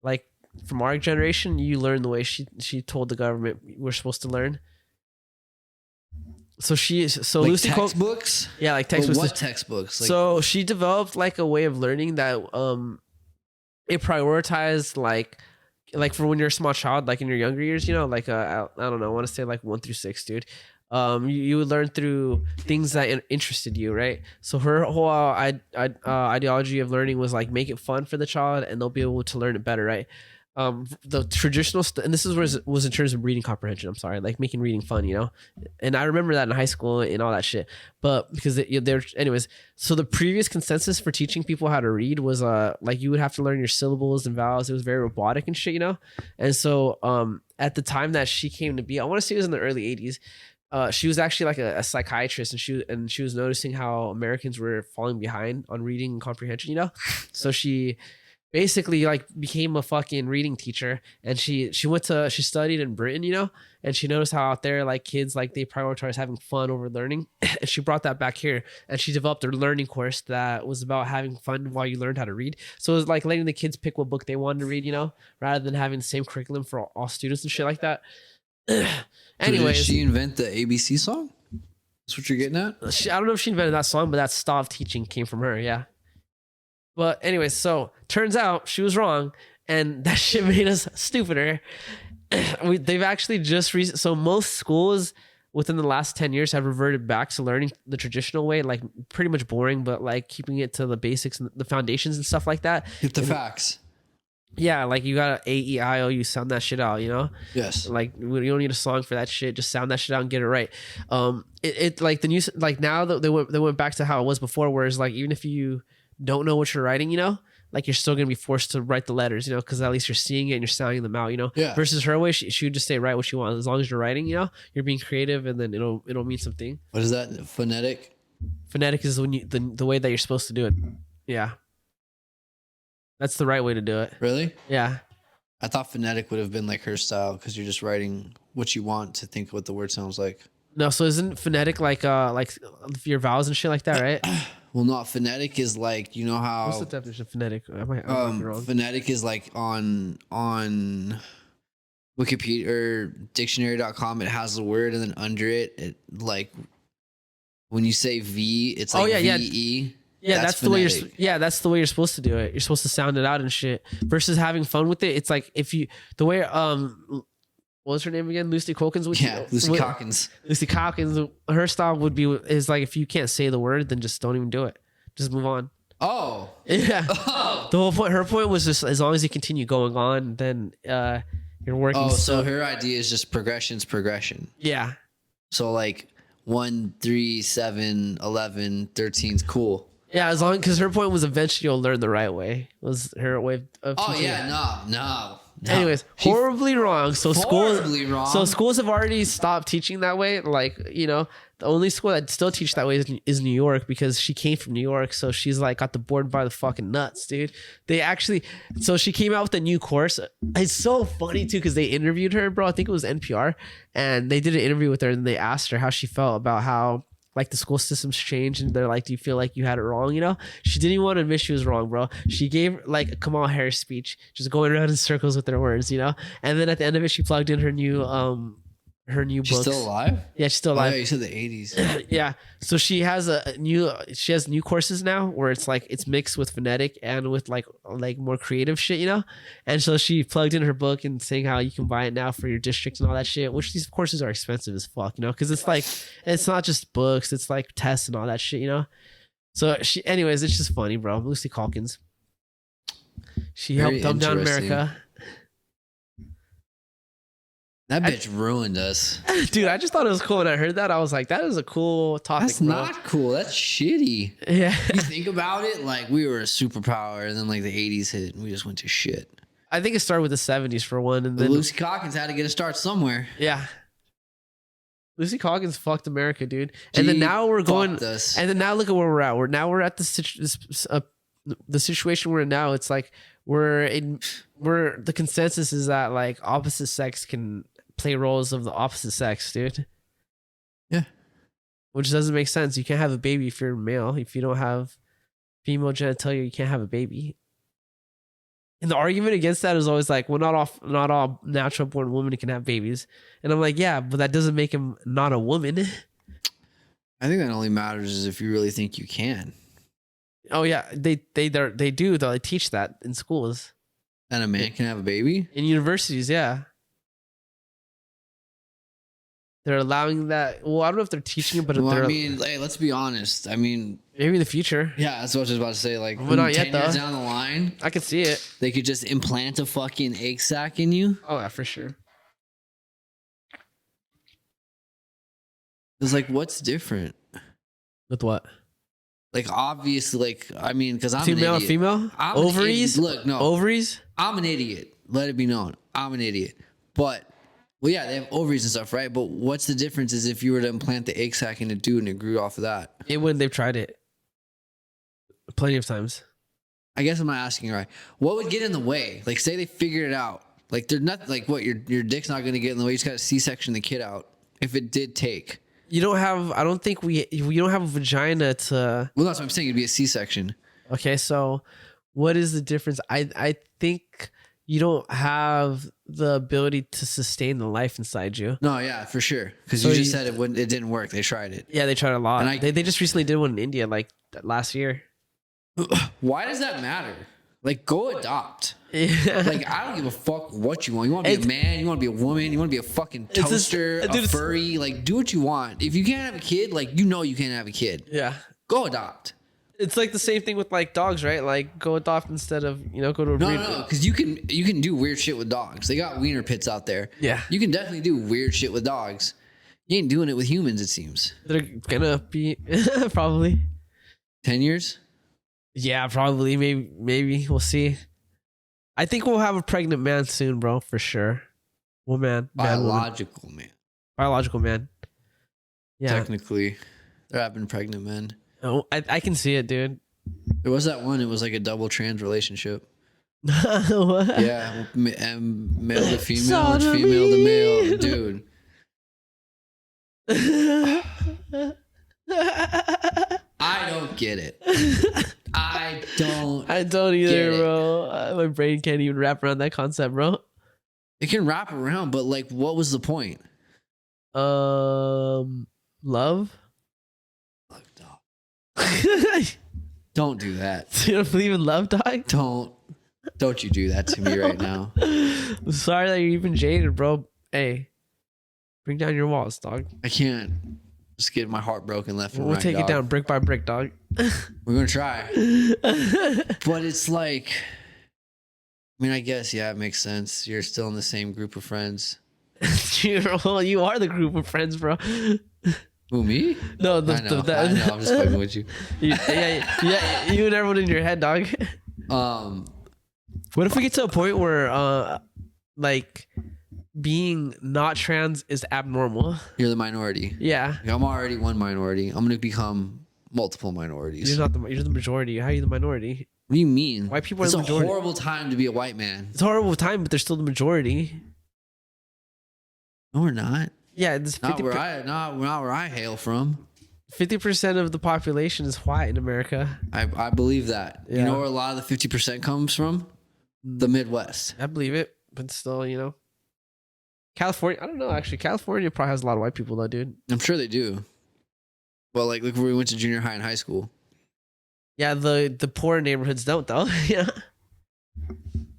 like from our generation, you learn the way she told the government we're supposed to learn. So like Lucy textbooks? Yeah, like textbooks. What textbooks? Like, so she developed like a way of learning that it prioritized like for when you're a small child, like in your younger years, you know, like I don't know, I want to say like 1 through 6, dude. You would learn through things that interested you, right? So her whole ideology of learning was like make it fun for the child, and they'll be able to learn it better, right? The traditional and this is where it was in terms of reading comprehension. I'm sorry, like making reading fun, you know. And I remember that in high school and all that shit. But because they're anyways, so the previous consensus for teaching people how to read was like you would have to learn your syllables and vowels. It was very robotic and shit, you know. And so at the time that she came to be, I want to say it was in the early 80s. She was actually like a psychiatrist, and she was noticing how Americans were falling behind on reading and comprehension, you know. So she basically like became a fucking reading teacher, and she studied in Britain, you know, and she noticed how out there like kids like they prioritize having fun over learning, and she brought that back here, and she developed a learning course that was about having fun while you learned how to read. So it was like letting the kids pick what book they wanted to read, you know, rather than having the same curriculum for all students and shit like that. Anyways, did she invent the ABC song? That's what you're getting at? I don't know if she invented that song, but that style of teaching came from her, yeah. But anyways, so turns out she was wrong, and that shit made us stupider. They've actually so most schools within the last 10 years have reverted back to learning the traditional way, like pretty much boring, but like keeping it to the basics and the foundations and stuff like that. Get the facts. Yeah, like you got A-E-I-O, you sound that shit out, you know? Yes. Like you don't need a song for that shit. Just sound that shit out and get it right. It like the new, like now that they went back to how it was before, whereas like even if you don't know what you're writing, you know, like you're still gonna be forced to write the letters, you know, because at least you're seeing it and you're sounding them out, you know. Yeah. Versus her way, she would just say write what you want as long as you're writing, you know, you're being creative, and then it'll mean something. What is that? Phonetic? Phonetic is when you the way that you're supposed to do it. Yeah, that's the right way to do it. Really? Yeah. I thought phonetic would have been like her style because you're just writing what you want to think what the word sounds like. No, so isn't phonetic like your vowels and shit like that, right? Well, not phonetic is like, you know how What's the definition of phonetic? I might be wrong. phonetic is like on Wikipedia or dictionary.com. It has the word, and then under it like when you say V, it's like VE. Yeah, that's the way that's the way you're supposed to do it. You're supposed to sound it out and shit. Versus having fun with it. It's like if you the way what was her name again? Lucy Calkins. Lucy Calkins. Lucy Calkins. Her style would be is like if you can't say the word, then just don't even do it. Just move on. Oh yeah. Oh. The whole point. Her point was just as long as you continue going on, then you're working. Oh, so her idea is just progression. Yeah. So like 1, 3, 7, 11, 13's cool. Yeah, as long because her point was eventually you'll learn the right way. Was her way of teaching. Oh yeah, no. Anyways, horribly wrong. So wrong. So schools have already stopped teaching that way. Like, you know, the only school that still teach that way is New York because she came from New York. So she's like got the board by the fucking nuts, dude. So she came out with a new course. It's so funny too because they interviewed her, bro. I think it was NPR, and they did an interview with her and they asked her how she felt about how like the school system's changed and they're like, do you feel like you had it wrong? You know, she didn't even want to admit she was wrong, bro. She gave like a Kamala Harris speech, just going around in circles with her words, you know? And then at the end of it, she plugged in her new books. She's still alive? Yeah, she's still alive. Oh, yeah, you said the 80s. Yeah. So she has new courses now where it's like it's mixed with phonetic and with like more creative shit, you know? And so she plugged in her book and saying how you can buy it now for your district and all that shit, which these courses are expensive as fuck, you know? Because it's like it's not just books, it's like tests and all that shit, you know? So anyways, it's just funny, bro. Lucy Calkins. She helped dumb down America. That bitch ruined us. Dude, I just thought it was cool when I heard that. I was like, that is a cool topic. That's not cool. That's shitty. Yeah. You think about it, like we were a superpower and then like the 80s hit and we just went to shit. I think it started with the 70s for one. And then Lucy Calkins had to get a start somewhere. Yeah. Lucy Calkins fucked America, dude. And then now we're going. And then now look at where we're at. We're at the situation we're in now. It's like the consensus is that like opposite sex can play roles of the opposite sex, dude. Yeah. Which doesn't make sense. You can't have a baby if you're male. If you don't have female genitalia, you can't have a baby. And the argument against that is always like, well, not all natural born women can have babies. And I'm like, yeah, but that doesn't make him not a woman. I think that only matters is if you really think you can. Oh yeah, they do though. They teach that in schools. And a man can have a baby? In universities, yeah. They're allowing that. Well, I don't know if they're teaching it, but I mean, hey, let's be honest. I mean, maybe in the future. Yeah, that's what I was about to say. Like, but not 10 years down the line, I could see it. They could just implant a fucking egg sac in you. Oh yeah, for sure. It's like, what's different? With what? Like, obviously, like, I mean, because I'm female, an idiot. Female? Ovaries? Look, no. Ovaries? I'm an idiot. Let it be known. I'm an idiot. But, well, yeah, they have ovaries and stuff, right? But what's the difference is if you were to implant the egg sac in a dude and it grew off of that? It wouldn't. They've tried it plenty of times. I guess I'm not asking right. What would get in the way? Like, say they figured it out. Like, they're not, like, what, your dick's not going to get in the way. You just got to C-section the kid out. If it did take. You don't have, I don't think we don't have a vagina to. Well, that's what I'm saying. It'd be a C-section. Okay, so what is the difference? I think you don't have the ability to sustain the life inside you. No, yeah, for sure. Because so you just said it didn't work. They tried it. Yeah, they tried a lot. And they just recently did one in India, like last year. Why does that matter? Like, go adopt. Yeah. Like, I don't give a fuck what you want. You want to be a man? You want to be a woman? You want to be a fucking toaster? A furry? Like, do what you want. If you can't have a kid, like, you know you can't have a kid. Yeah. Go adopt. It's like the same thing with like dogs, right? Like, go adopt instead of, go to a breed. No, because you can do weird shit with dogs. They got wiener pits out there. Yeah. You can definitely do weird shit with dogs. You ain't doing it with humans, it seems. They're gonna be probably 10 years. Yeah, probably. Maybe we'll see. I think we'll have a pregnant man soon, bro, for sure. Biological man. Biological man. Yeah. Technically. There have been pregnant men. Oh, I can see it, dude. There was that one. It was like a double trans relationship. What? Yeah, and male to female and female to male, dude. I don't get it. I don't either, bro. My brain can't even wrap around that concept, bro. It can wrap around, but like, what was the point? Love. Look, dog. Don't do that. You don't believe in love, dog? Don't you do that to me right now. I'm sorry that you're even jaded, bro. Hey, bring down your walls, dog. I can't just get my heart broken left and right. We'll take it down brick by brick, dog. We're gonna try. But it's like, I mean, I guess, yeah, it makes sense. You're still in the same group of friends. Well, you are the group of friends, bro. Who, me? No, I know, I'm just fucking with you. Yeah, you and everyone in your head, dog. What if we get to a point where, like, being not trans is abnormal? You're the minority. Yeah. I'm already one minority. I'm gonna become multiple minorities. You're the majority. How are you the minority? What do you mean? White people are it's the majority. It's a horrible time to be a white man. It's a horrible time, but they're still the majority. No, we're not. Yeah, it's not where I hail from. 50% of the population is white in America. I believe that. Yeah. You know where a lot of the 50% comes from? The Midwest. I believe it, but still, you know. California, I don't know, actually. California probably has a lot of white people, though, dude. I'm sure they do. Well, like, look where we went to junior high and high school. Yeah, the poor neighborhoods don't, though. Yeah.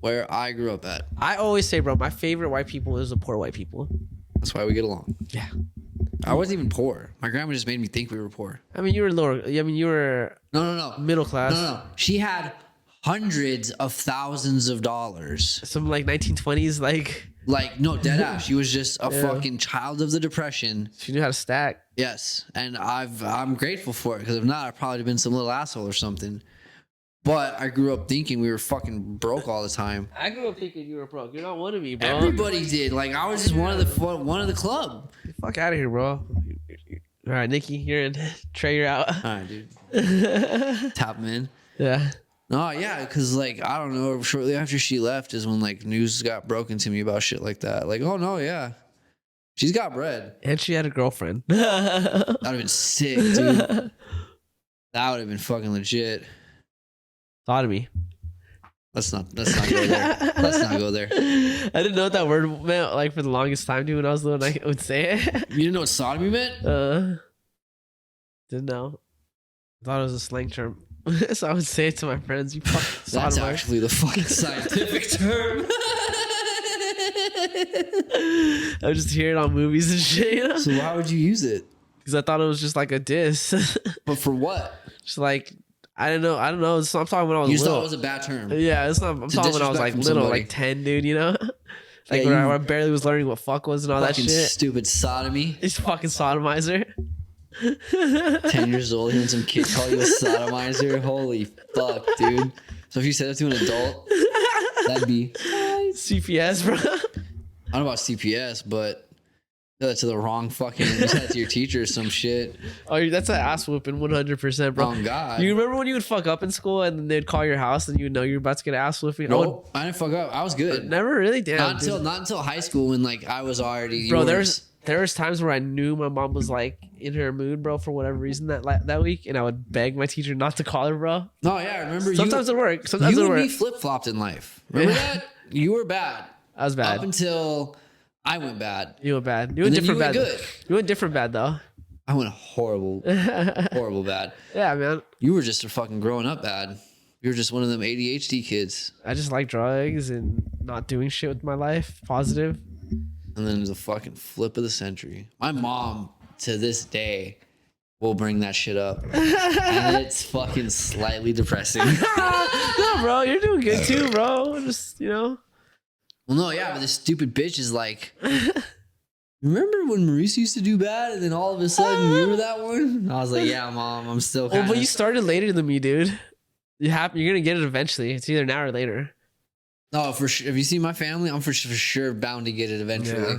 Where I grew up at. I always say, bro, my favorite white people is the poor white people. That's why we get along. Yeah. I wasn't even poor. My grandma just made me think we were poor. I mean, you were lower. I mean, you were no middle class. No. She had hundreds of thousands of dollars. Some like 1920s, like no, dead ass. She was just a fucking child of the Depression. She knew how to stack. Yes, and I'm grateful for it, because if not, I'd probably have been some little asshole or something. But I grew up thinking we were fucking broke all the time. I grew up thinking you were broke. You're not one of me, bro. Everybody did. Like, I was just one of the club. Get the fuck out of here, bro. All right, Nikki, you're in. Trey, you're out. All right, dude. Tap him in. Yeah. No, yeah, because, like, I don't know, shortly after she left is when, like, news got broken to me about shit like that. Like, oh, no, yeah. She's got bread. And she had a girlfriend. That would have been sick, dude. That would have been fucking legit. Sodomy. Let's not go there. Let's not go there. I didn't know what that word meant, like, for the longest time, dude. When I was little, I would say it. You didn't know what sodomy meant? Didn't know. I thought it was a slang term. So I would say it to my friends. You fucking sodomize. That's actually the fucking scientific term. I would just hear it on movies and shit, you know? So why would you use it? Because I thought it was just like a diss. But for what? Just like, I don't know. So I'm talking when I was little. You just thought it was a bad term. Yeah, it's not. I'm talking when I was like little, somebody. Like 10, dude. You know, like yeah, when I barely was learning what fuck was and all that shit. Stupid sodomy. He's fucking sodomizer. 10 years old, hearing some kid call you a sodomizer. Holy fuck, dude. So if you said it to an adult, that'd be CPS, bro. I don't know about CPS, but that to the wrong fucking. You said it to your teacher or some shit. Oh, that's an ass whooping, 100%, bro. Oh God. You remember when you would fuck up in school and then they'd call your house and you know you're about to get ass whooping? Nope, I didn't fuck up. I was good. Never really did. Not until high school, when like I was already. Bro, there was times where I knew my mom was like in her mood, bro, for whatever reason that week, and I would beg my teacher not to call her, bro. Oh yeah, I remember. Sometimes it worked. Sometimes you it worked. and me flip flopped in life. Remember that? You were bad. I was bad up until I went bad. You went bad. You went different bad. Good. You went different bad though. I went horrible, horrible bad. Yeah, man. You were just a fucking growing up bad. You were just one of them ADHD kids. I just like drugs and not doing shit with my life. Positive. And then the fucking flip of the century. My mom, to this day, will bring that shit up. And it's fucking slightly depressing. No, bro, you're doing good too, bro. Just, you know. Well, no, yeah, but this stupid bitch is like, remember when Maurice used to do bad and then all of a sudden you were that one? And I was like, yeah, Mom, I'm still kind of. Oh, but you started later than me, dude. You're going to get it eventually. It's either now or later. No, for sure. If you see my family, I'm for sure bound to get it eventually.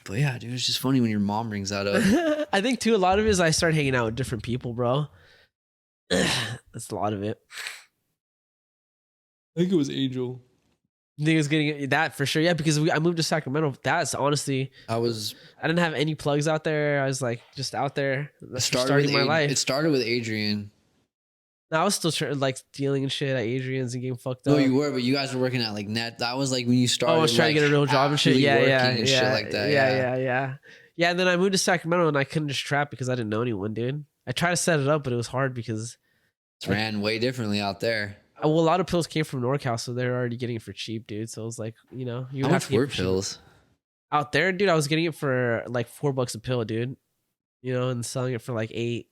But yeah, dude, it's just funny when your mom brings that up. I think too, a lot of it is I start hanging out with different people, bro. That's a lot of it. I think it was Angel. I think it was getting that for sure. Yeah, because I moved to Sacramento. That's honestly, I didn't have any plugs out there. I was like just out there starting my life. It started with Adrian. No, I was still like dealing and shit at Adrian's and getting fucked up. No, you were, but you guys were working at like Net. That was like when you started. Oh, I was trying to get a real job and shit. Yeah, shit like that. Yeah, and then I moved to Sacramento and I couldn't just trap because I didn't know anyone, dude. I tried to set it up, but it was hard because it ran way differently out there. Well, a lot of pills came from NorCal, so they're already getting it for cheap, dude. So it was like, you know, how much were pills out there, dude? I was getting it for like $4 a pill, dude. You know, and selling it for like $8.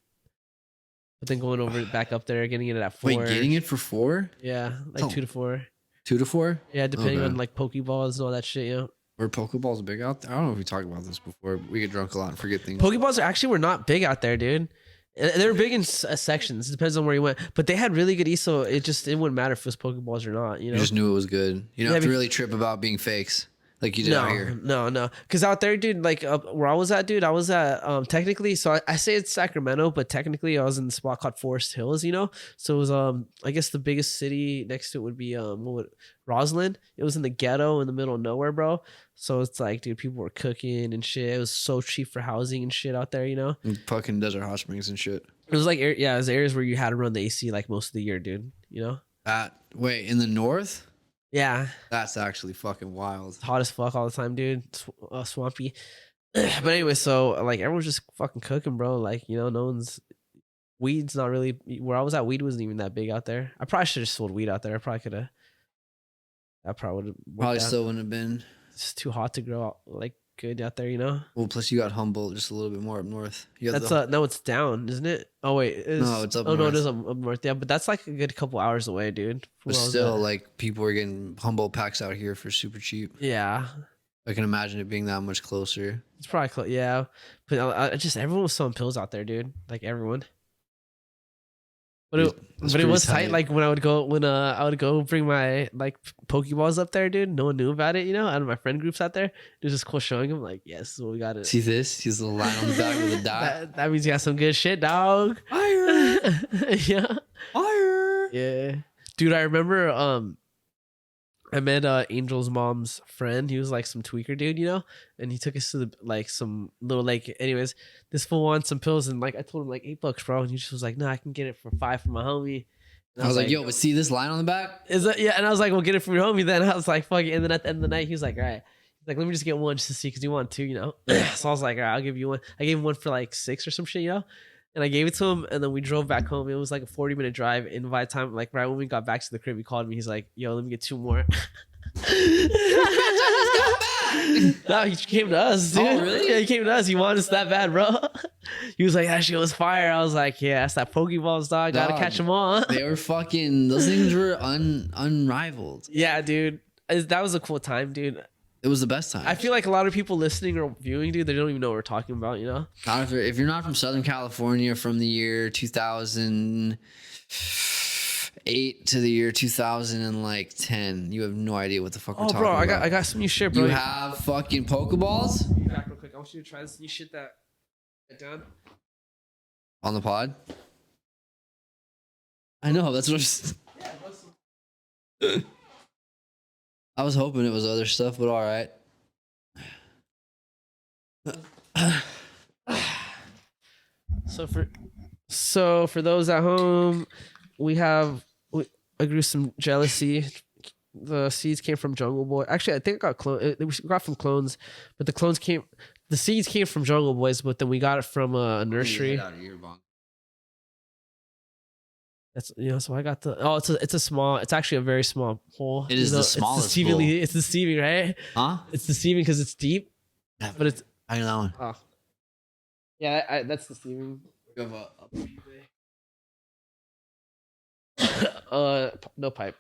But then going over back up there, getting it at $4. Wait, getting it for $4? Yeah, like 2 to 4. 2 to 4? Yeah, depending on like Pokeballs and all that shit, you know. Were Pokeballs big out there? I don't know if we talked about this before. We get drunk a lot and forget things. Pokeballs were not big out there, dude. They were big in sections. It depends on where you went. But they had really good ESO. It wouldn't matter if it was Pokeballs or not. You know? You just knew it was good. You don't have to really trip about being fakes like you did out here. No. Because out there, dude, like where I was at, dude, I was at technically, so I say it's Sacramento, but technically I was in the spot called Forest Hills, you know? So it was, I guess the biggest city next to it would be Roslyn. It was in the ghetto in the middle of nowhere, bro. So it's like, dude, people were cooking and shit. It was so cheap for housing and shit out there, you know? And fucking desert hot springs and shit. It was like, it was areas where you had to run the AC like most of the year, dude, you know? Wait, in the north? Yeah. That's actually fucking wild. It's hot as fuck all the time, dude. Swampy. But anyway, so like everyone's just fucking cooking, bro. Like, you know, weed's not really where I was at. Weed wasn't even that big out there. I probably should have sold weed out there. I probably could have. That probably would have. Probably still wouldn't have been. It's too hot to grow out, like good out there, you know. Well, plus you got Humboldt just a little bit more up north. No, it's down, isn't it? Oh wait, no, it's up. Oh north. no, it is up north. Yeah, but that's like a good couple hours away, dude. But still, like people were getting Humboldt packs out here for super cheap. Yeah, I can imagine it being that much closer. It's probably close. Yeah, but everyone was selling pills out there, dude. Like everyone. But it was tight. Like when I would go bring my like Pokeballs up there, dude. No one knew about it, you know. Out of my friend groups out there, it was just cool showing them. Like, yes, well, we got it. See this? He's a line on the back with a dot. That means you got some good shit, dog. Fire! Yeah. Fire! Yeah, dude. I remember I met Angel's mom's friend. He was like some tweaker dude, you know, and he took us to some little lake. Anyways, this fool wants some pills, and like I told him like $8, bro, and he just was like, "No, I can get it for $5 for my homie." And I was like, "Yo, but see this line on the back? Is that yeah?" And I was like, "Well, get it from your homie." Then I was like, "Fuck it." And then at the end of the night, he was like, "All right." He's like, "Let me just get one just to see, because you want two, you know." So I was like, "All right, I'll give you one." I gave him one for like $6 or some shit, you know. And I gave it to him, and then we drove back home. It was like a 40-minute drive. And by the time, like right when we got back to the crib, he called me. He's like, "Yo, let me get 2 more." No, he came to us, dude. Oh, really? Yeah, he came to us. He wanted us that bad, bro. He was like, "That shit was fire." I was like, "Yeah, that's that Pokeballs, dog. Gotta catch them all." They were fucking. Those things were unrivaled. Yeah, dude. That was a cool time, dude. It was the best time. I feel like a lot of people listening or viewing, dude, they don't even know what we're talking about, you know? If you're not from Southern California from the year 2008 to the year 2010, you have no idea what the fuck we're talking about. Oh, bro, I got some new shit, bro. You have fucking Pokeballs? Back real quick. I want you to try this new shit that I done. On the pod? I know, that's what I was hoping it was other stuff, but all right. So for those at home, I grew some jealousy. The seeds came from Jungle Boy. Actually, I think I got from clones, but the seeds came from Jungle Boys, but then we got it from a nursery. That's so I got it's actually a very small hole. It is the smallest hole. It's deceiving, right? Huh? It's deceiving because it's deep, but it's. I know that one. Oh. Yeah, that's deceiving. No pipe.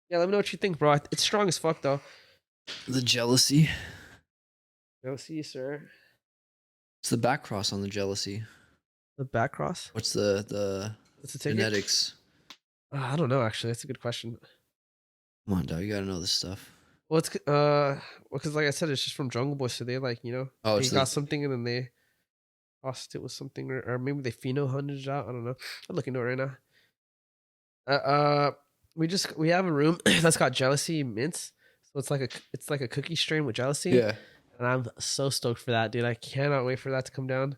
Yeah, let me know what you think, bro. It's strong as fuck, though. The jealousy. Jealousy, sir. It's the back cross on the jealousy. The back cross? What's the genetics? I don't know, actually. That's a good question. Come on, dog. You gotta know this stuff. Well, it's because like I said, it's just from Jungle Boy, so they like Oh, they it's got like something and then they lost it with something, or maybe they pheno hunted it out. I don't know. I'm looking into it right now. Uh, we have a room that's got jealousy mints, so it's like a cookie strain with jealousy, yeah. and I'm so stoked for that, dude. I cannot wait for that to come down.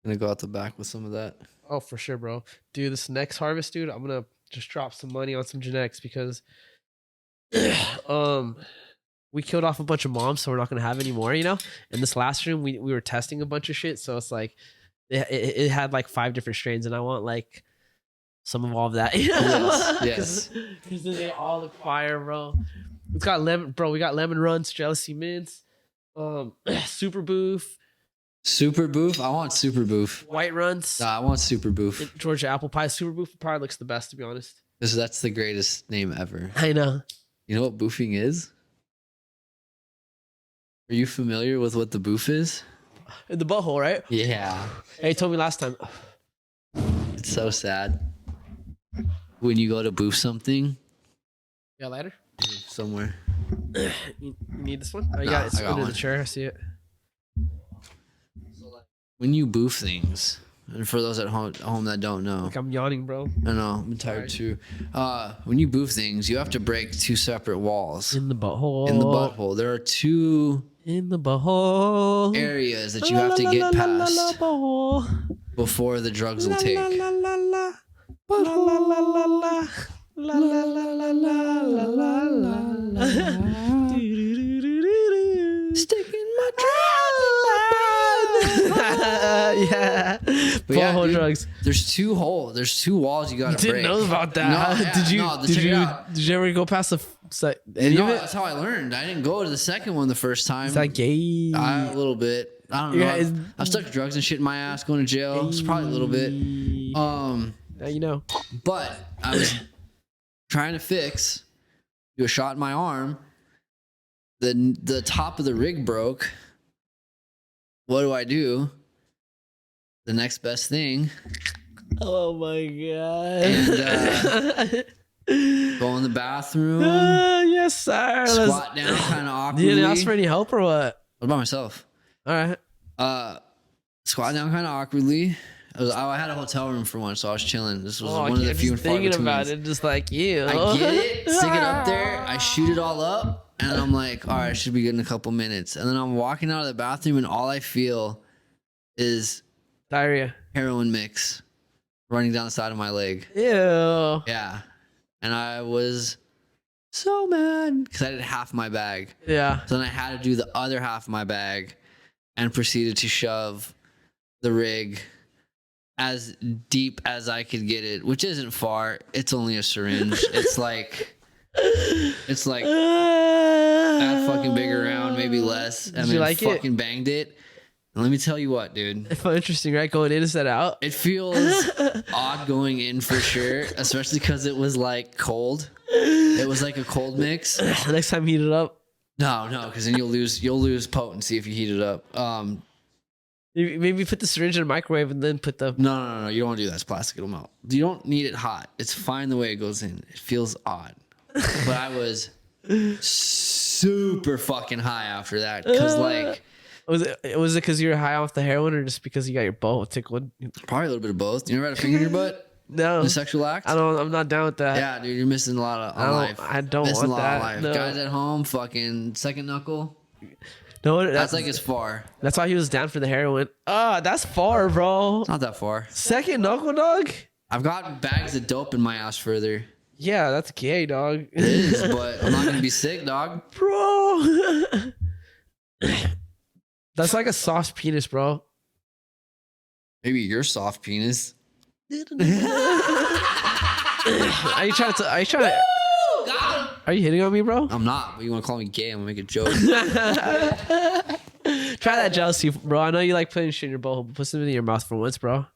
Gonna go out the back with some of that. Oh, for sure, bro. Dude, this next harvest, dude, I'm gonna just drop some money on some genetics because um we killed off a bunch of moms, so we're not gonna have any more, In this last room, we were testing a bunch of shit, so it's like it had like 5 different strains, and I want like some of all of that, Yes. Because they all look fire, bro. It's got lemon, bro. We got lemon runs, jealousy mints, super boof, Super boof. I want super boof. white runs, Nah, I want super boof. Georgia apple pie. Super boof probably looks the best, to be honest. Because that's the greatest name ever. I know. You know what boofing is? Are you familiar with what the boof is? In the butthole, right? Yeah. Hey, you told me last time. It's so sad. When you go to boof something Yeah, lighter. somewhere. You need this one? Oh, you Nah, got it. It's I got under one. the chair. I see it. When you boof things, and for those at home that don't know, Like I'm yawning, bro. I know, I'm tired too. When you boof things, you have to break 2 separate walls. In the butthole. In the butthole. There are 2 In the butthole. areas that you have to get past before the drugs will take. Sticking my Yeah. But yeah, Butthole dude, drugs. There's 2 holes. There's 2 walls you gotta Didn't break. know about that. No, yeah, did you? no, did check it you? out. Did you ever go past any No, of it? that's how I learned. I didn't go to the second one the first time. Is that gay? A little bit. I don't know. Yeah, I've stuck drugs and shit in my ass going to jail. It's probably a little bit. Now you know. But I was trying to do a shot in my arm. The top of the rig broke. What do? The next best thing. Oh my god. And go in the bathroom. Yes, sir. Squat down kind of You awkwardly. didn't ask for any help or what? What about myself? All right. Squat down kind of awkwardly. I had a hotel room for once, so I was chilling. This was one I of the can't few just and far thinking between. about it, just like you. I get it, stick it up there, I shoot it all up, and I'm like, all right, I should be good in a couple minutes. And then I'm walking out of the bathroom, and all I feel is Diarrhea. heroin mix running down the side of my leg. Ew. Yeah. And I was so mad because I did half my bag. Yeah. So then I had to do the other half of my bag and proceeded to shove the rig as deep as I could get it, which isn't far. It's only a syringe. It's like that fucking big around, maybe less. And Did you then like it? fucking banged it. And let me tell you what, dude. It felt interesting, right? Going in instead of out. It feels odd going in for sure, especially because it was like cold. It was like a cold mix. Next time, heat it up. No, because then you'll lose potency if you heat it up. Maybe put the syringe in a microwave and then put the. No. You don't want to do that. It's plastic. It'll melt. You don't need it hot. It's fine the way it goes in. It feels odd. But I was super fucking high after that because like. Was it because you were high off the heroin or just because you got your bowl tickled? Probably a little bit of both. You never had a finger in your butt? No. In a sexual act? I'm not down with that. Yeah, dude, you're missing a lot of life. I don't missing want a lot that. of life. No. Guys at home, fucking second knuckle. No, That's like as far. That's why he was down for the heroin. That's far, bro. It's not that far. Second knuckle, dog. I've got bags of dope in my ass further. Yeah, that's gay, dog. It is, but I'm not gonna be sick, dog. Bro. That's like a soft penis, bro. Maybe your soft penis. Are you trying to? Are you hitting on me, bro? I'm not, but you want to call me gay? I'm gonna make a joke. Try that jealousy, bro. I know you like putting shit in your bowl, but put something in your mouth for once, bro.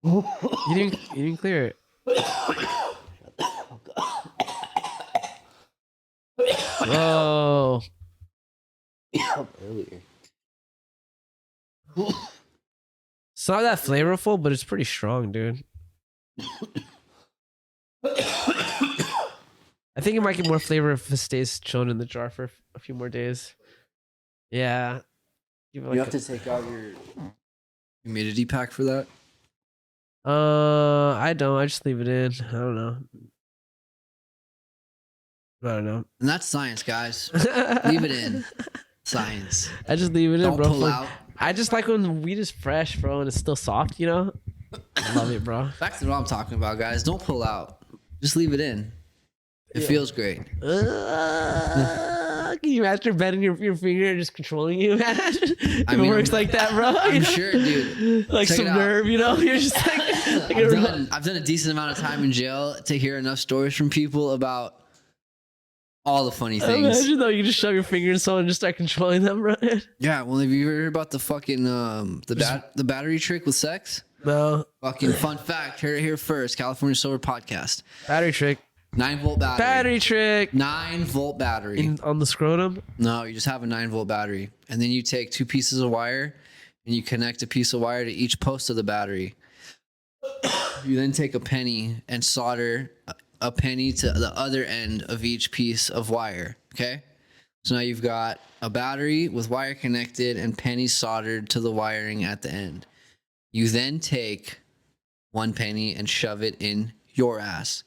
You didn't clear it. Whoa. Earlier. It's not that flavorful, but it's pretty strong, dude. I think it might get more flavor if it stays chilling in the jar for a few more days. Yeah. Give it You like have to take out your humidity pack for that. I don't. I just leave it in. I don't know. I don't know. And that's science, guys. Leave it in. Science. I just leave it in, Don't bro. pull out. I just like when the weed is fresh, bro, and it's still soft, you know? I love it, bro. Back to what I'm talking about, guys. Don't pull out. Just leave it in. It feels great. Can you imagine bending your finger and just controlling you, man? It works like that, bro. I'm sure, dude. Like Check some it out. nerve, you know? You're just like... I've done a decent amount of time in jail to hear enough stories from people about all the funny things. Imagine though, you just shove your finger in someone and just start controlling them, bro. Yeah, well, have you ever heard about the fucking the battery trick with sex? No. Fucking fun fact. Heard it here first. California Sober Podcast. Battery trick. 9-volt battery. Battery trick. 9-volt battery. On the scrotum? No, you just have a 9-volt battery. And then you take 2 pieces of wire and you connect a piece of wire to each post of the battery. You then take a penny and solder a penny to the other end of each piece of wire. Okay? So now you've got a battery with wire connected and pennies soldered to the wiring at the end. You then take 1 penny and shove it in your ass.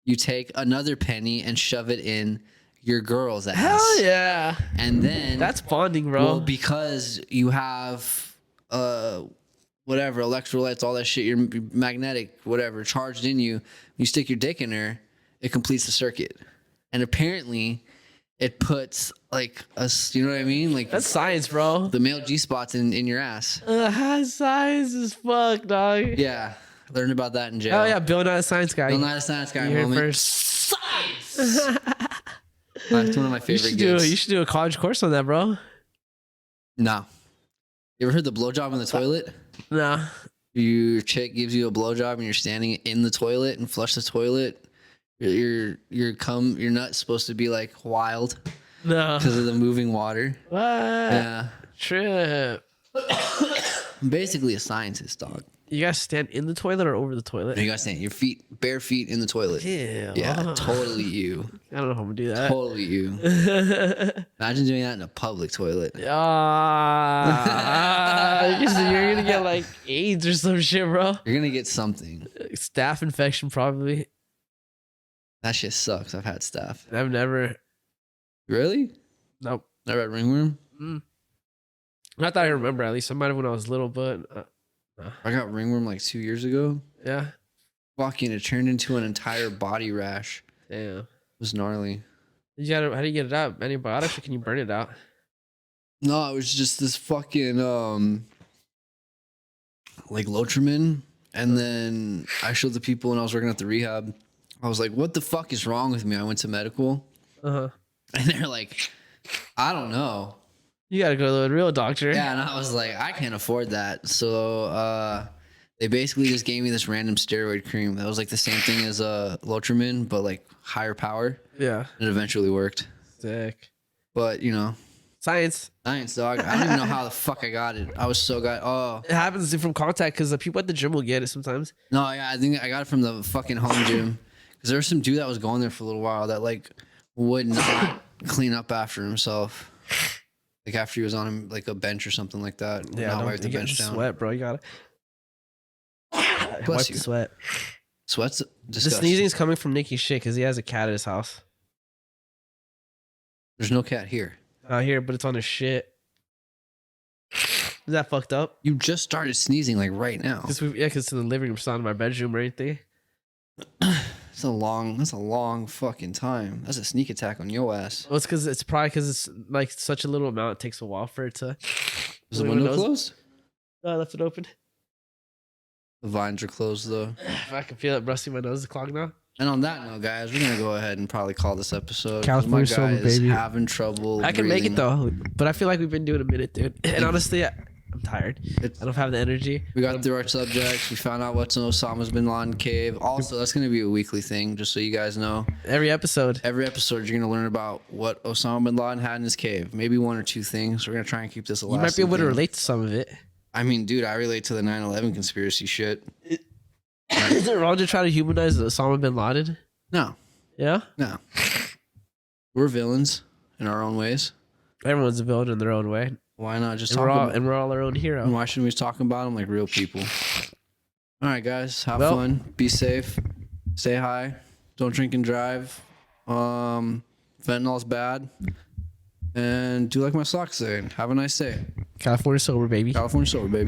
You take another penny and shove it in your girl's ass. Hell yeah. And then... That's bonding, bro. Well, because you have, whatever, electrolytes, all that shit, your magnetic, whatever, charged in you. You stick your dick in her, it completes the circuit. And apparently, it puts, like, you know what I mean? Like that's science, bro. The male G-spots in your ass. Science is fuck, dog. Yeah. Learned about that in jail. Oh, yeah. Bill Nye the Science Guy. Bill Nye the Science Guy You heard moment. first. Science! That's one of my favorite gigs. You should do a college course on that, bro. No. You ever heard the blowjob in the toilet? Nah. Your chick gives you a blowjob and you're standing in the toilet and flush the toilet. Your nut's supposed to be like wild. No. Because of the moving water. What? Yeah. Trip. I'm basically a scientist, dog. You guys stand in the toilet or over the toilet? You guys stand your feet, bare feet in the toilet. Yeah. Yeah, totally you. I don't know how I'm gonna do that. Totally you. Imagine doing that in a public toilet. You're gonna get like AIDS or some shit, bro. You're gonna get something. Staph infection, probably. That shit sucks. I've had staph. I've never. Really? Nope. Never had ringworm? Not that I remember, at least. I might have when I was little, but. I got ringworm like 2 years ago. Yeah. Fucking, it turned into an entire body rash. Damn. It was gnarly. How do you get it out? Antibiotics or can you burn it out? No, it was just this fucking like Lotrimin. And then I showed the people when I was working at the rehab. I was like, what the fuck is wrong with me? I went to medical. Uh-huh. And they're like, I don't know. You gotta go to the real doctor. Yeah, and I was like, I can't afford that. So they basically just gave me this random steroid cream that was like the same thing as Lotrimin, but like higher power. Yeah. It eventually worked. Sick. But, you know. Science, dog. I don't even know how the fuck I got it. I was so it happens from contact because the people at the gym will get it sometimes. No, yeah, I think I got it from the fucking home gym. Because there was some dude that was going there for a little while that like would not clean up after himself. Like after he was on like a bench or something like that. Yeah, not don't wipe the you get bench down. sweat, bro. You gotta Bless wipe you. the sweat. Sweat's The disgusting. sneezing is coming from Nicky's shit because he has a cat at his house. There's no cat here. Out here, but it's on his shit. Is that fucked up? You just started sneezing like right now. Because it's in the living room, it's not in my bedroom or anything. That's a long fucking time. That's a sneak attack on your ass. Well, it's probably because it's like such a little amount. It takes a while for it to. Is the window closed? No, I left it open. The vines are closed though. I can feel it, bro. See my nose is clogged now. And on that note, guys, we're gonna go ahead and probably call this episode. 'Cause California my sober, guy is baby. having trouble. I can make breathing. it though, but I feel like we've been doing a minute, dude. And honestly, I'm tired. I don't have the energy. We got through our subjects. We found out what's in Osama's bin Laden cave. Also, that's going to be a weekly thing, just so you guys know. Every episode. Every episode, you're going to learn about what Osama bin Laden had in his cave. Maybe 1 or 2 things. We're going to try and keep this a You might be able to relate to some of it. I mean, dude, I relate to the 9/11 conspiracy shit. Is it wrong to try to humanize Osama bin Laden? No. Yeah. No. We're villains in our own ways. Everyone's a villain in their own way. Why not just And talk about we're all our own hero. and why shouldn't we talk about them like real people? All right, guys. Have Well- fun. Be safe. Stay high. Don't drink and drive. Fentanyl's bad. And do like my socks say. Have a nice day. California sober, baby. California sober, baby.